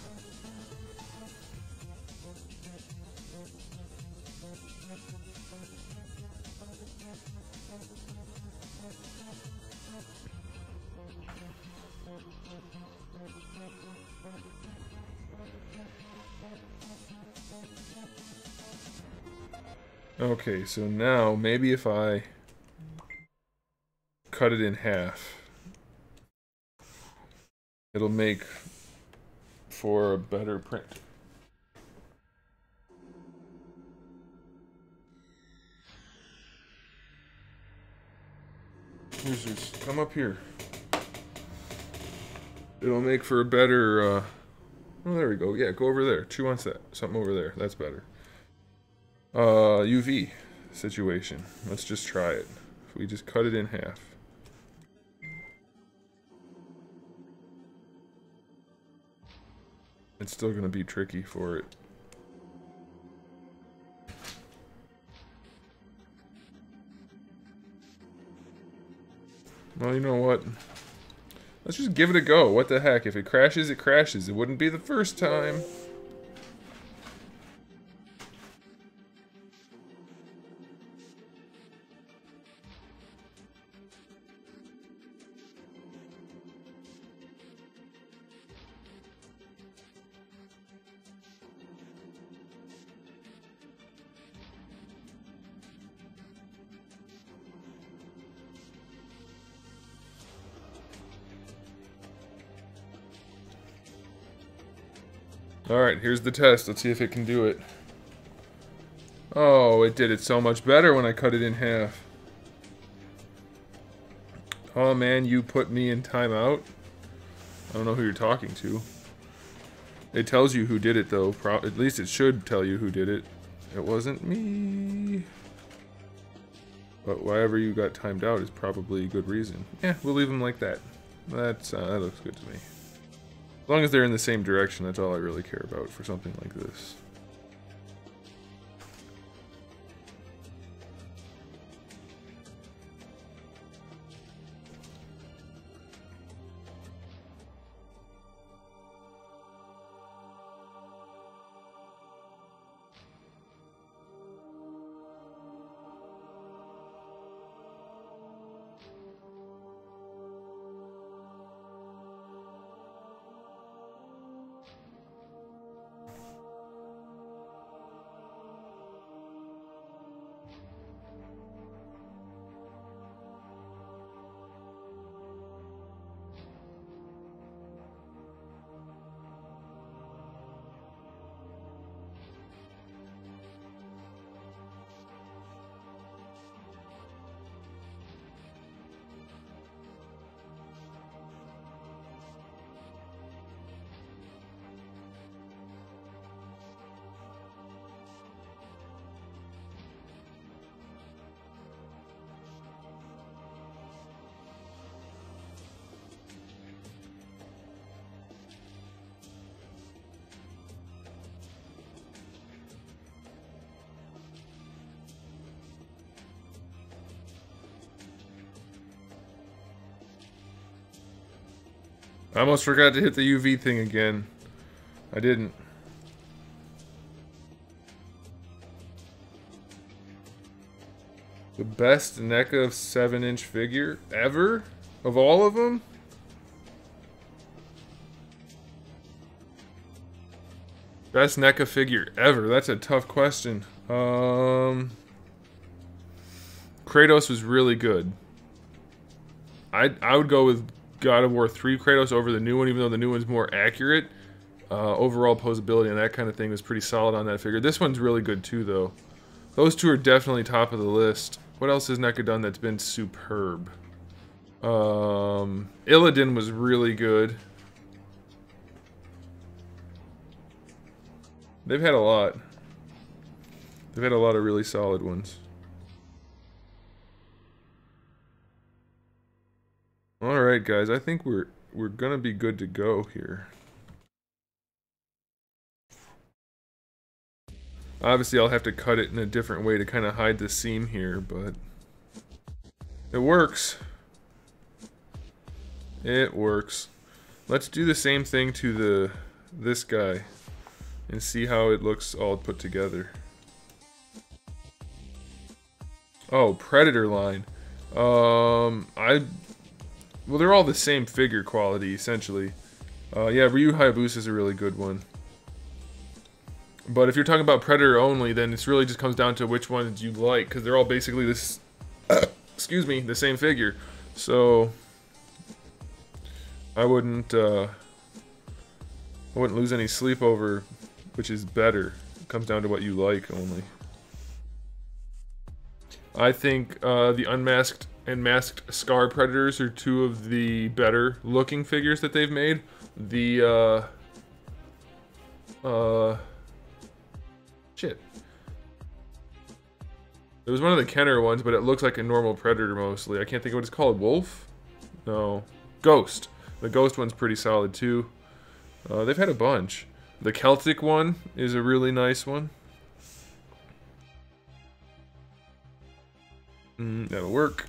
Okay, so now maybe if I cut it in half, it'll make for a better print. Here's this. Come up here. It'll make for a better, oh, there we go. Yeah, go over there. Chew on that. Something over there. That's better. UV situation. Let's just try it. If we just cut it in half. It's still going to be tricky for it. Well, you know what? Let's just give it a go. What the heck? If it crashes, it crashes. It wouldn't be the first time. Alright, here's the test. Let's see if it can do it. Oh, it did it so much better when I cut it in half. Oh man, you put me in timeout? I don't know who you're talking to. It tells you who did it though. At least it should tell you who did it. It wasn't me. But wherever you got timed out is probably a good reason. Yeah, we'll leave them like that. That looks good to me. As long as they're in the same direction, that's all I really care about for something like this. I almost forgot to hit the UV thing again. I didn't. The best NECA 7-inch figure ever? Of all of them? Best NECA figure ever? That's a tough question. Kratos was really good. I would go with God of War 3 Kratos over the new one, even though the new one's more accurate. Overall posability and that kind of thing was pretty solid on that figure. This one's really good too, though. Those two are definitely top of the list. What else has NECA done that's been superb? Illidan was really good. They've had a lot. They've had a lot of really solid ones. Alright guys, I think we're gonna be good to go here. Obviously I'll have to cut it in a different way to kind of hide the seam here, but it works. It works. Let's do the same thing to this guy and see how it looks all put together. Oh, Predator line. Well, they're all the same figure quality, essentially. Yeah, Ryu Hayabusa is a really good one. But if you're talking about Predator only, then it really just comes down to which ones you like, because they're all basically this, excuse me, the same figure. So I wouldn't lose any sleep over which is better. It comes down to what you like only. I think the Unmasked and Masked Scar Predators are two of the better looking figures that they've made. The shit. It was one of the Kenner ones, but it looks like a normal Predator mostly. I can't think of what it's called. Wolf? No. Ghost. The Ghost one's pretty solid too. They've had a bunch. The Celtic one is a really nice one. That'll work.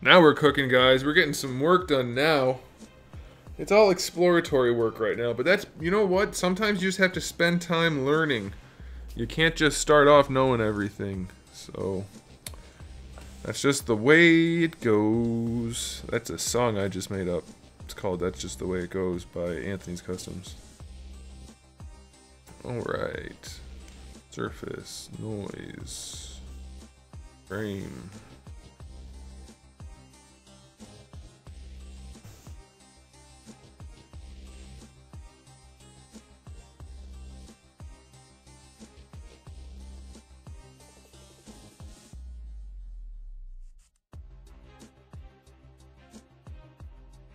Now we're cooking, guys. We're getting some work done now. It's all exploratory work right now, but that's, you know what? Sometimes you just have to spend time learning. You can't just start off knowing everything. So that's just the way it goes. That's a song I just made up. It's called That's Just the Way It Goes by Anthony's Customs. Alright. Surface, noise, frame.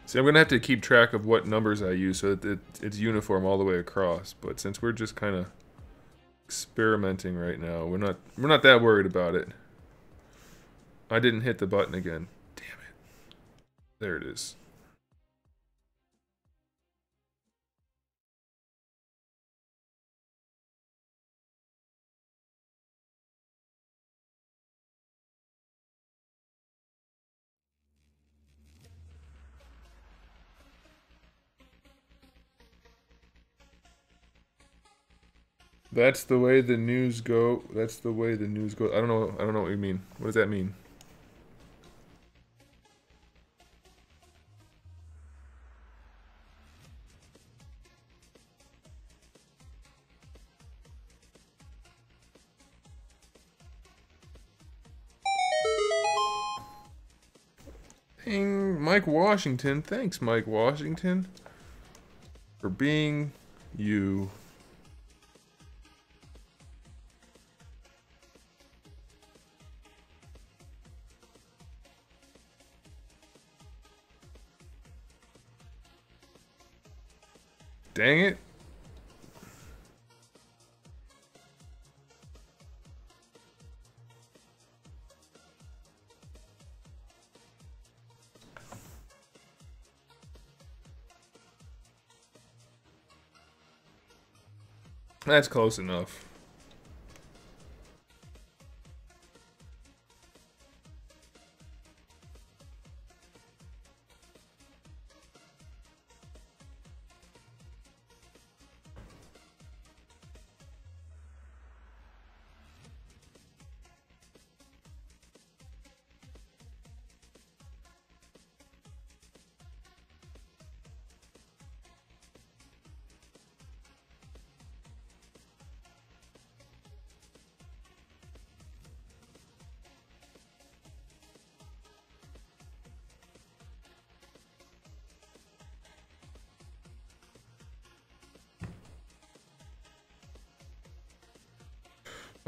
See, I'm going to have to keep track of what numbers I use so that it's uniform all the way across. But since we're just kind of experimenting right now, we're not that worried about it. I didn't hit the button again. Damn it. There it is. That's the way the news go. That's the way the news goes. I don't know what you mean. What does that mean? Dang, Mike Washington. Thanks, Mike Washington, for being you. Dang it. That's close enough.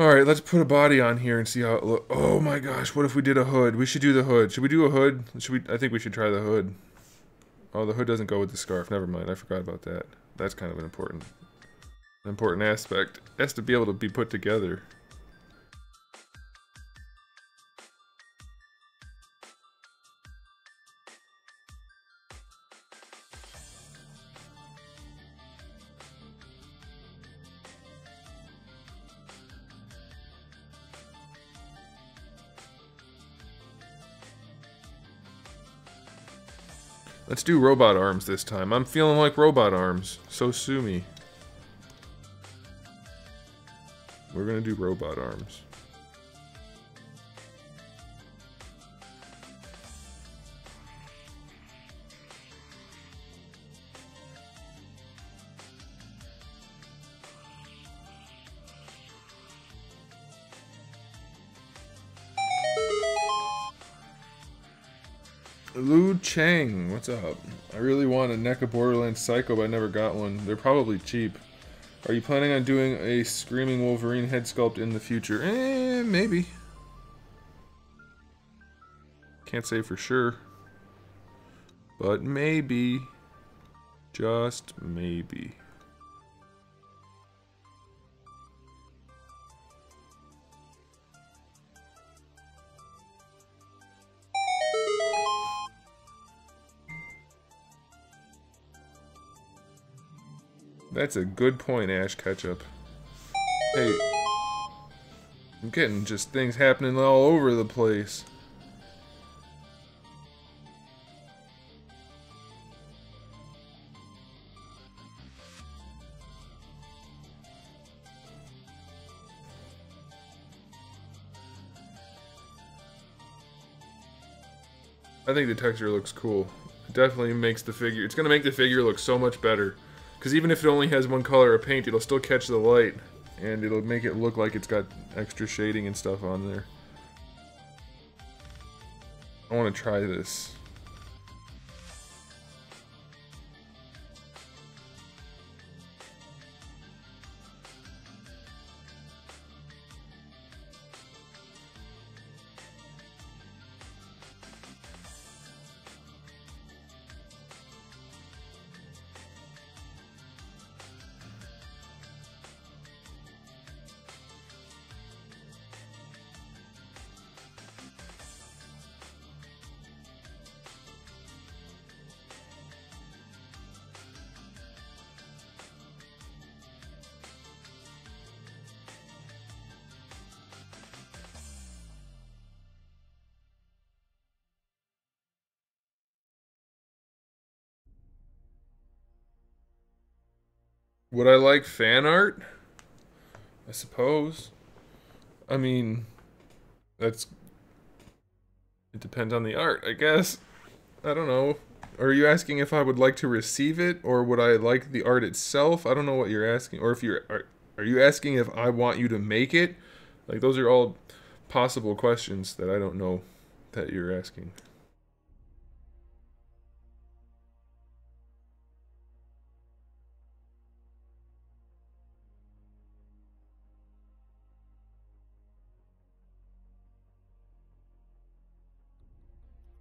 Alright, let's put a body on here and see how it looks. Oh my gosh, what if we did a hood? We should do the hood. Should we do a hood? I think we should try the hood. Oh, the hood doesn't go with the scarf. Never mind, I forgot about that. That's kind of an important aspect. It has to be able to be put together. Let's do robot arms this time. I'm feeling like robot arms. So sue me. We're gonna do robot arms. Lu Chang, what's up? I really want a NECA Borderlands Psycho, but I never got one. They're probably cheap. Are you planning on doing a Screaming Wolverine head sculpt in the future? Maybe. Can't say for sure. But maybe. Just maybe. That's a good point, Ash Ketchup. Hey, I'm getting just things happening all over the place. I think the texture looks cool. It definitely makes the figure... It's going to make the figure look so much better. Because even if it only has one color of paint, it'll still catch the light. And it'll make it look like it's got extra shading and stuff on there. I want to try this. Would I like fan art? I suppose. I mean, it depends on the art, I guess. I don't know. Are you asking if I would like to receive it, or would I like the art itself? I don't know what you're asking. Or if are you asking if I want you to make it? Like, those are all possible questions that I don't know that you're asking.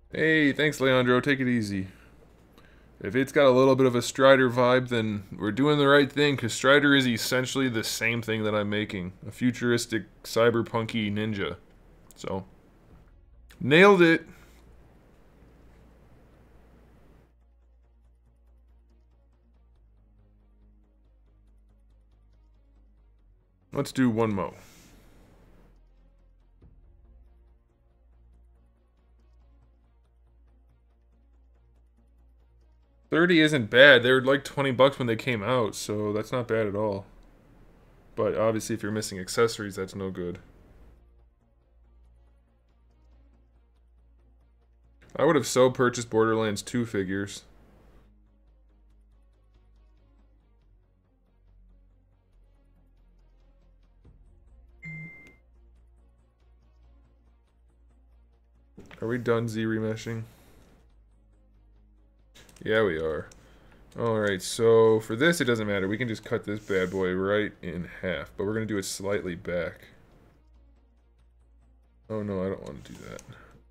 Hey, thanks, Leandro. Take it easy. If it's got a little bit of a Strider vibe, then we're doing the right thing, because Strider is essentially the same thing that I'm making. A futuristic, cyberpunky ninja. So, nailed it! Let's do one mo. $30 isn't bad. They were like $20 when they came out, so that's not bad at all. But obviously if you're missing accessories, that's no good. I would have so purchased Borderlands 2 figures. Are we done Z-remeshing? Yeah, we are. Alright, so for this it doesn't matter. We can just cut this bad boy right in half, but we're going to do it slightly back. Oh no, I don't want to do that.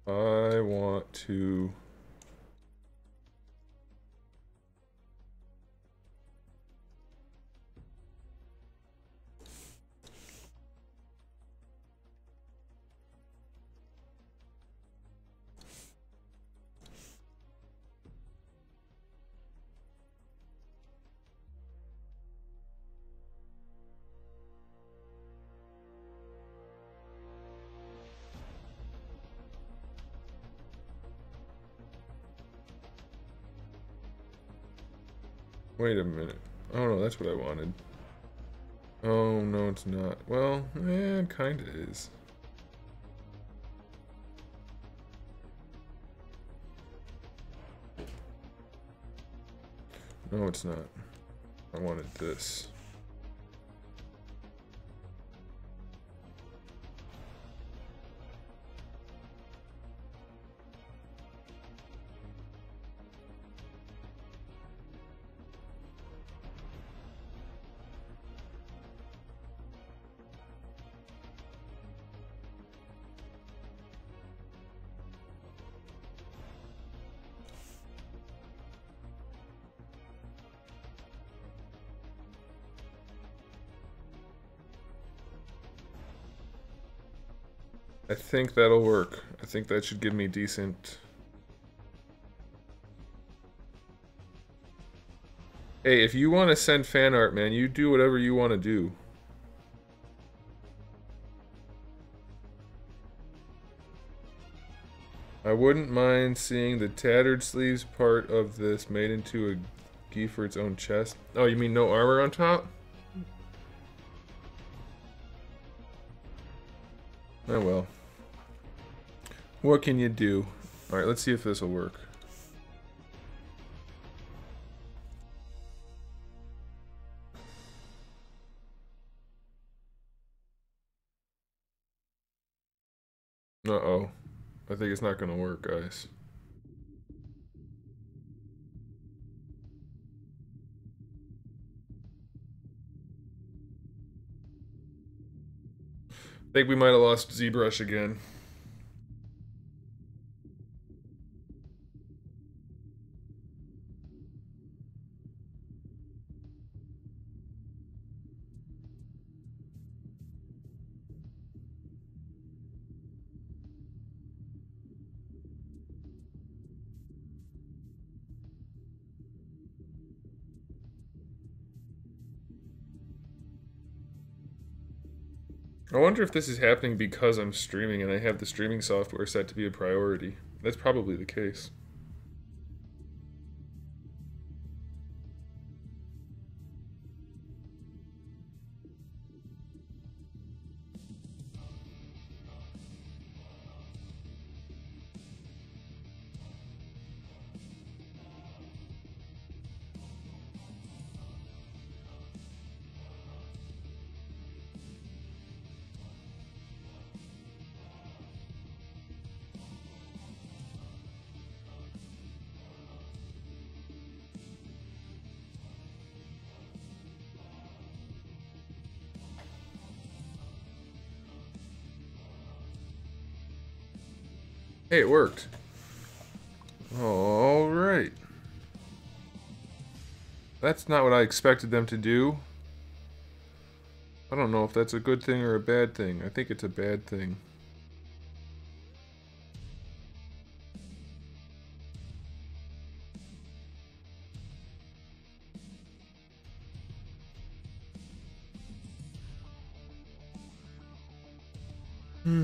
I want to... Wait a minute. Oh no, that's what I wanted. Oh no, it's not. Well, it kinda is. No, it's not. I wanted this. I think that'll work. I think that should give me decent... Hey, if you want to send fan art, man, you do whatever you want to do. I wouldn't mind seeing the tattered sleeves part of this made into a gi for its own chest. Oh, you mean no armor on top? Oh well. What can you do? Alright, let's see if this will work. Uh-oh. I think it's not gonna work, guys. I think we might have lost ZBrush again. I wonder if this is happening because I'm streaming and I have the streaming software set to be a priority. That's probably the case. Hey, it worked. Alright. That's not what I expected them to do. I don't know if that's a good thing or a bad thing. I think it's a bad thing. Well,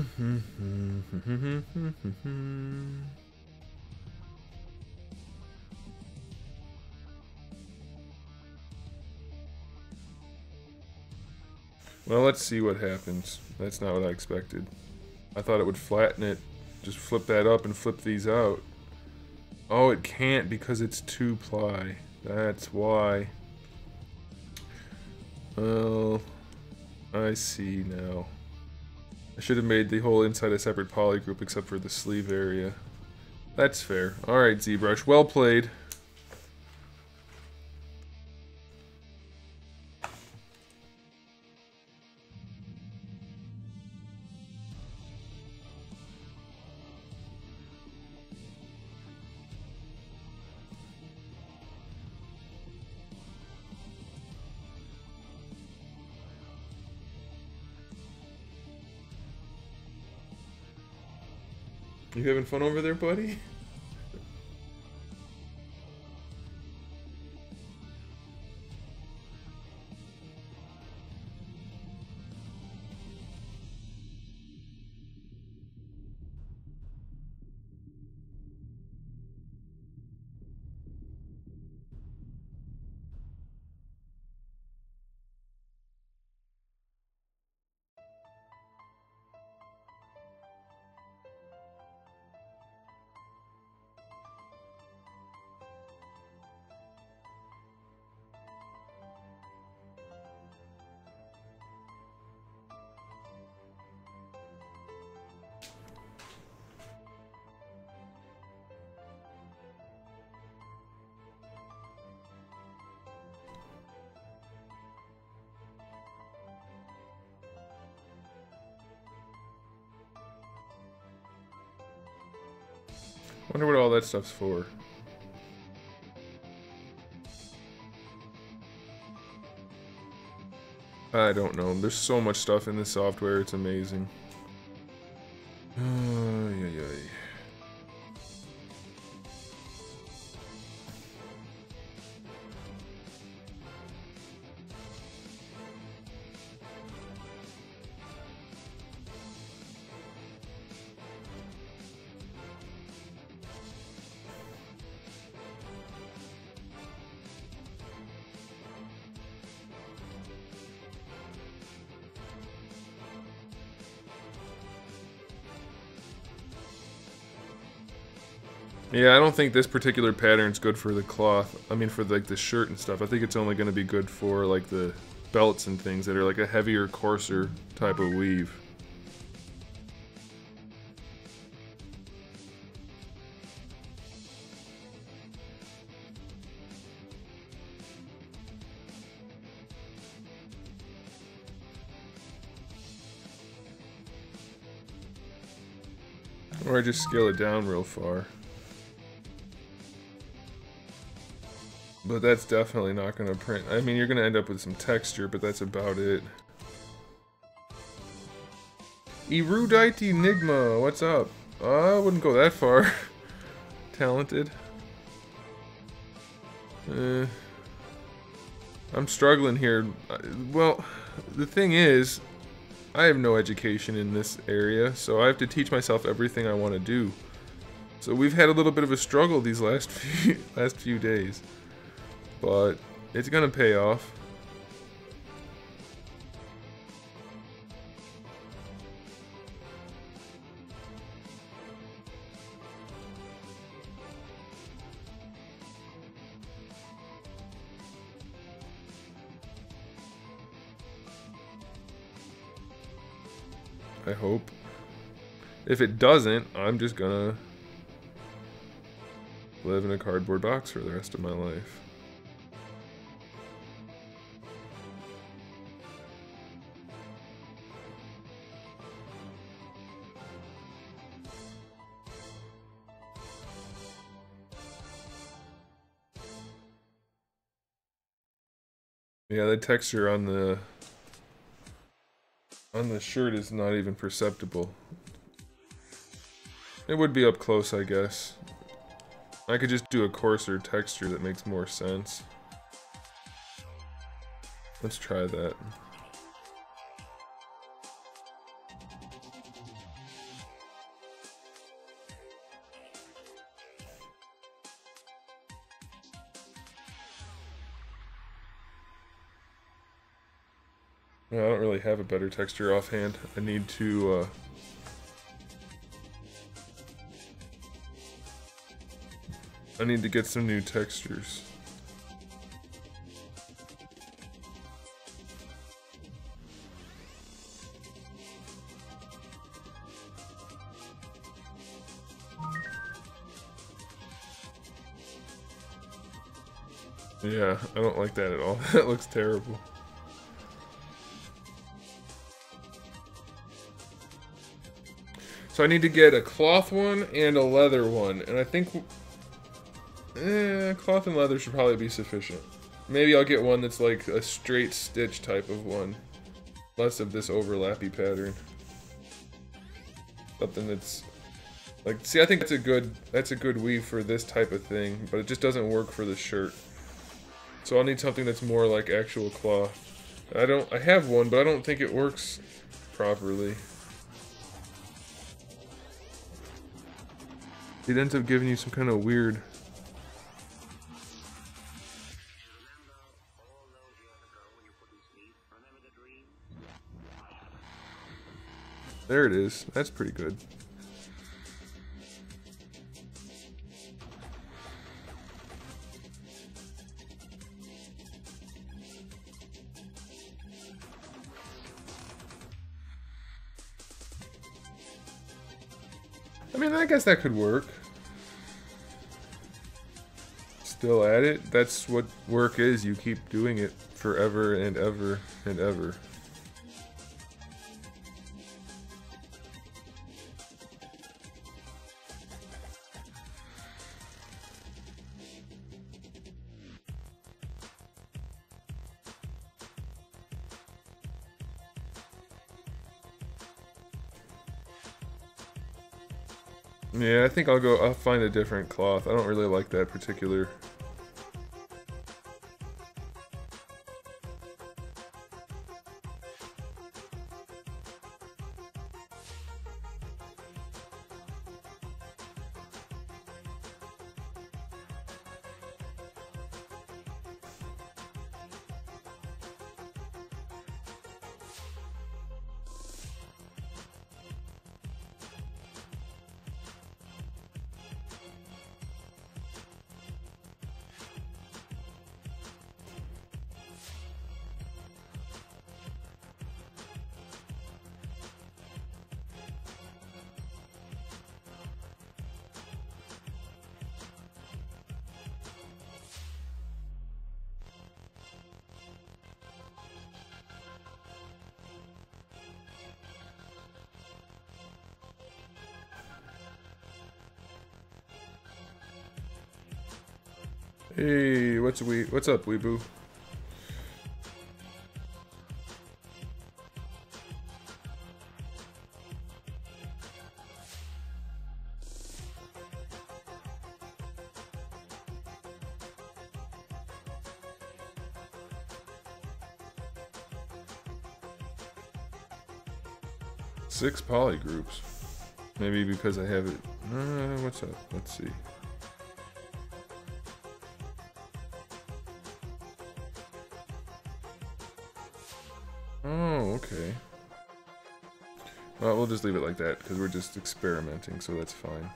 let's see what happens. That's not what I expected. I thought it would flatten it. Just flip that up and flip these out. Oh, it can't because it's 2-ply. That's why. Well, I see now. I should have made the whole inside a separate poly group except for the sleeve area. That's fair. Alright, ZBrush. Well played. You having fun over there, buddy? Wonder what all that stuff's for. I don't know. There's so much stuff in this software, it's amazing. Ay, ay, ay. Yeah, I don't think this particular pattern's good for the cloth. I mean, for like the shirt and stuff. I think it's only going to be good for like the belts and things that are like a heavier, coarser type of weave. Or I just scale it down real far. But that's definitely not going to print. I mean, you're going to end up with some texture, but that's about it. Erudite Enigma, what's up? I wouldn't go that far. Talented. I'm struggling here. Well, the thing is, I have no education in this area, so I have to teach myself everything I want to do. So we've had a little bit of a struggle these last few days. But it's gonna pay off. I hope. If it doesn't, I'm just gonna live in a cardboard box for the rest of my life. Yeah, the texture on the shirt is not even perceptible. It would be up close, I guess. I could just do a coarser texture that makes more sense. Let's try that. I don't really have a better texture offhand. I need to get some new textures. Yeah, I don't like that at all. That looks terrible. So I need to get a cloth one and a leather one, and I think cloth and leather should probably be sufficient. Maybe I'll get one that's like a straight stitch type of one. Less of this overlappy pattern. Something that's like, see, I think that's a good weave for this type of thing, but it just doesn't work for the shirt. So I'll need something that's more like actual cloth. I have one, but I don't think it works properly. It ends up giving you some kind of weird. There it is. That's pretty good. I mean, I guess that could work. Still at it. That's what work is. You keep doing it forever and ever and ever. Yeah, I think I'll find a different cloth. I don't really like that particular. Hey, what's up, Weeboo? Six poly groups. Maybe because I have it. What's up? Let's see. Oh, okay. Well, we'll just leave it like that because we're just experimenting, so that's fine.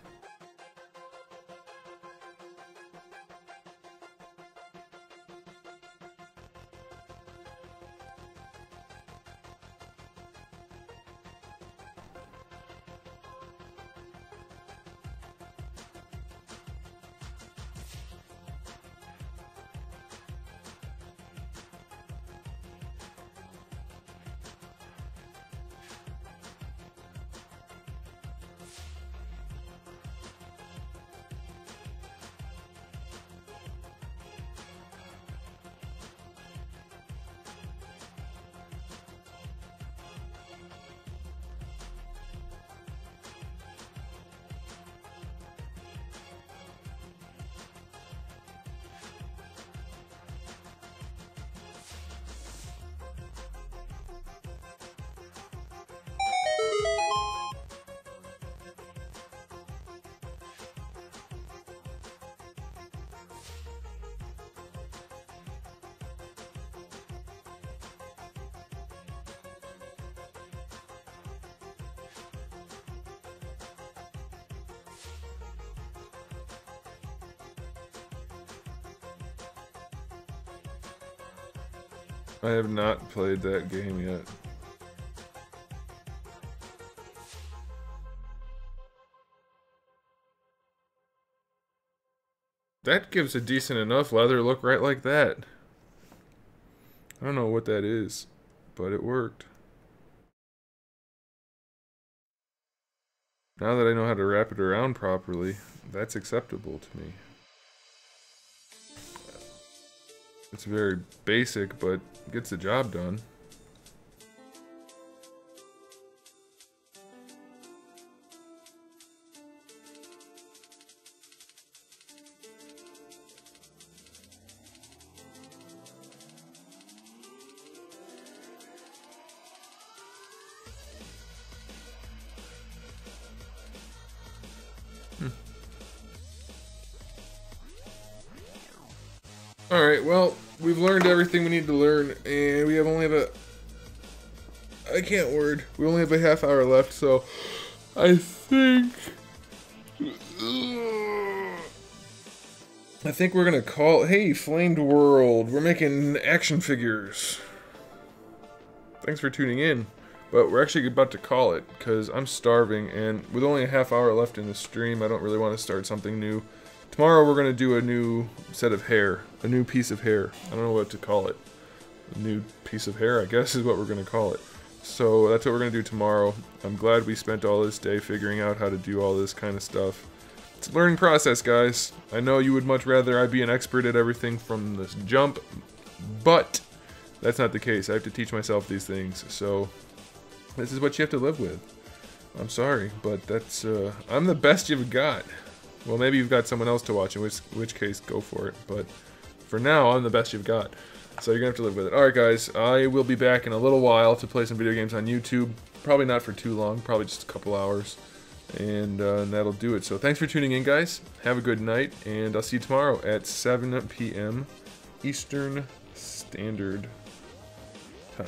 I have not played that game yet. That gives a decent enough leather look right like that. I don't know what that is, but it worked. Now that I know how to wrap it around properly, that's acceptable to me. It's very basic, but gets the job done. Alright, well, we've learned everything we need to learn, and we only have a... I can't word. We only have a half hour left, so I think we're gonna call... Hey, Flamed World, we're making action figures. Thanks for tuning in, but we're actually about to call it, because I'm starving, and with only a half hour left in the stream, I don't really want to start something new. Tomorrow we're going to do a new set of hair, a new piece of hair. I don't know what to call it. A new piece of hair, I guess, is what we're going to call it. So that's what we're going to do tomorrow. I'm glad we spent all this day figuring out how to do all this kind of stuff. It's a learning process, guys. I know you would much rather I be an expert at everything from this jump, but that's not the case. I have to teach myself these things, so this is what you have to live with. I'm sorry, but that's, I'm the best you've got. Well, maybe you've got someone else to watch, in which case, go for it. But for now, I'm the best you've got. So you're going to have to live with it. Alright, guys. I will be back in a little while to play some video games on YouTube. Probably not for too long. Probably just a couple hours. And that'll do it. So thanks for tuning in, guys. Have a good night. And I'll see you tomorrow at 7 p.m. Eastern Standard Time.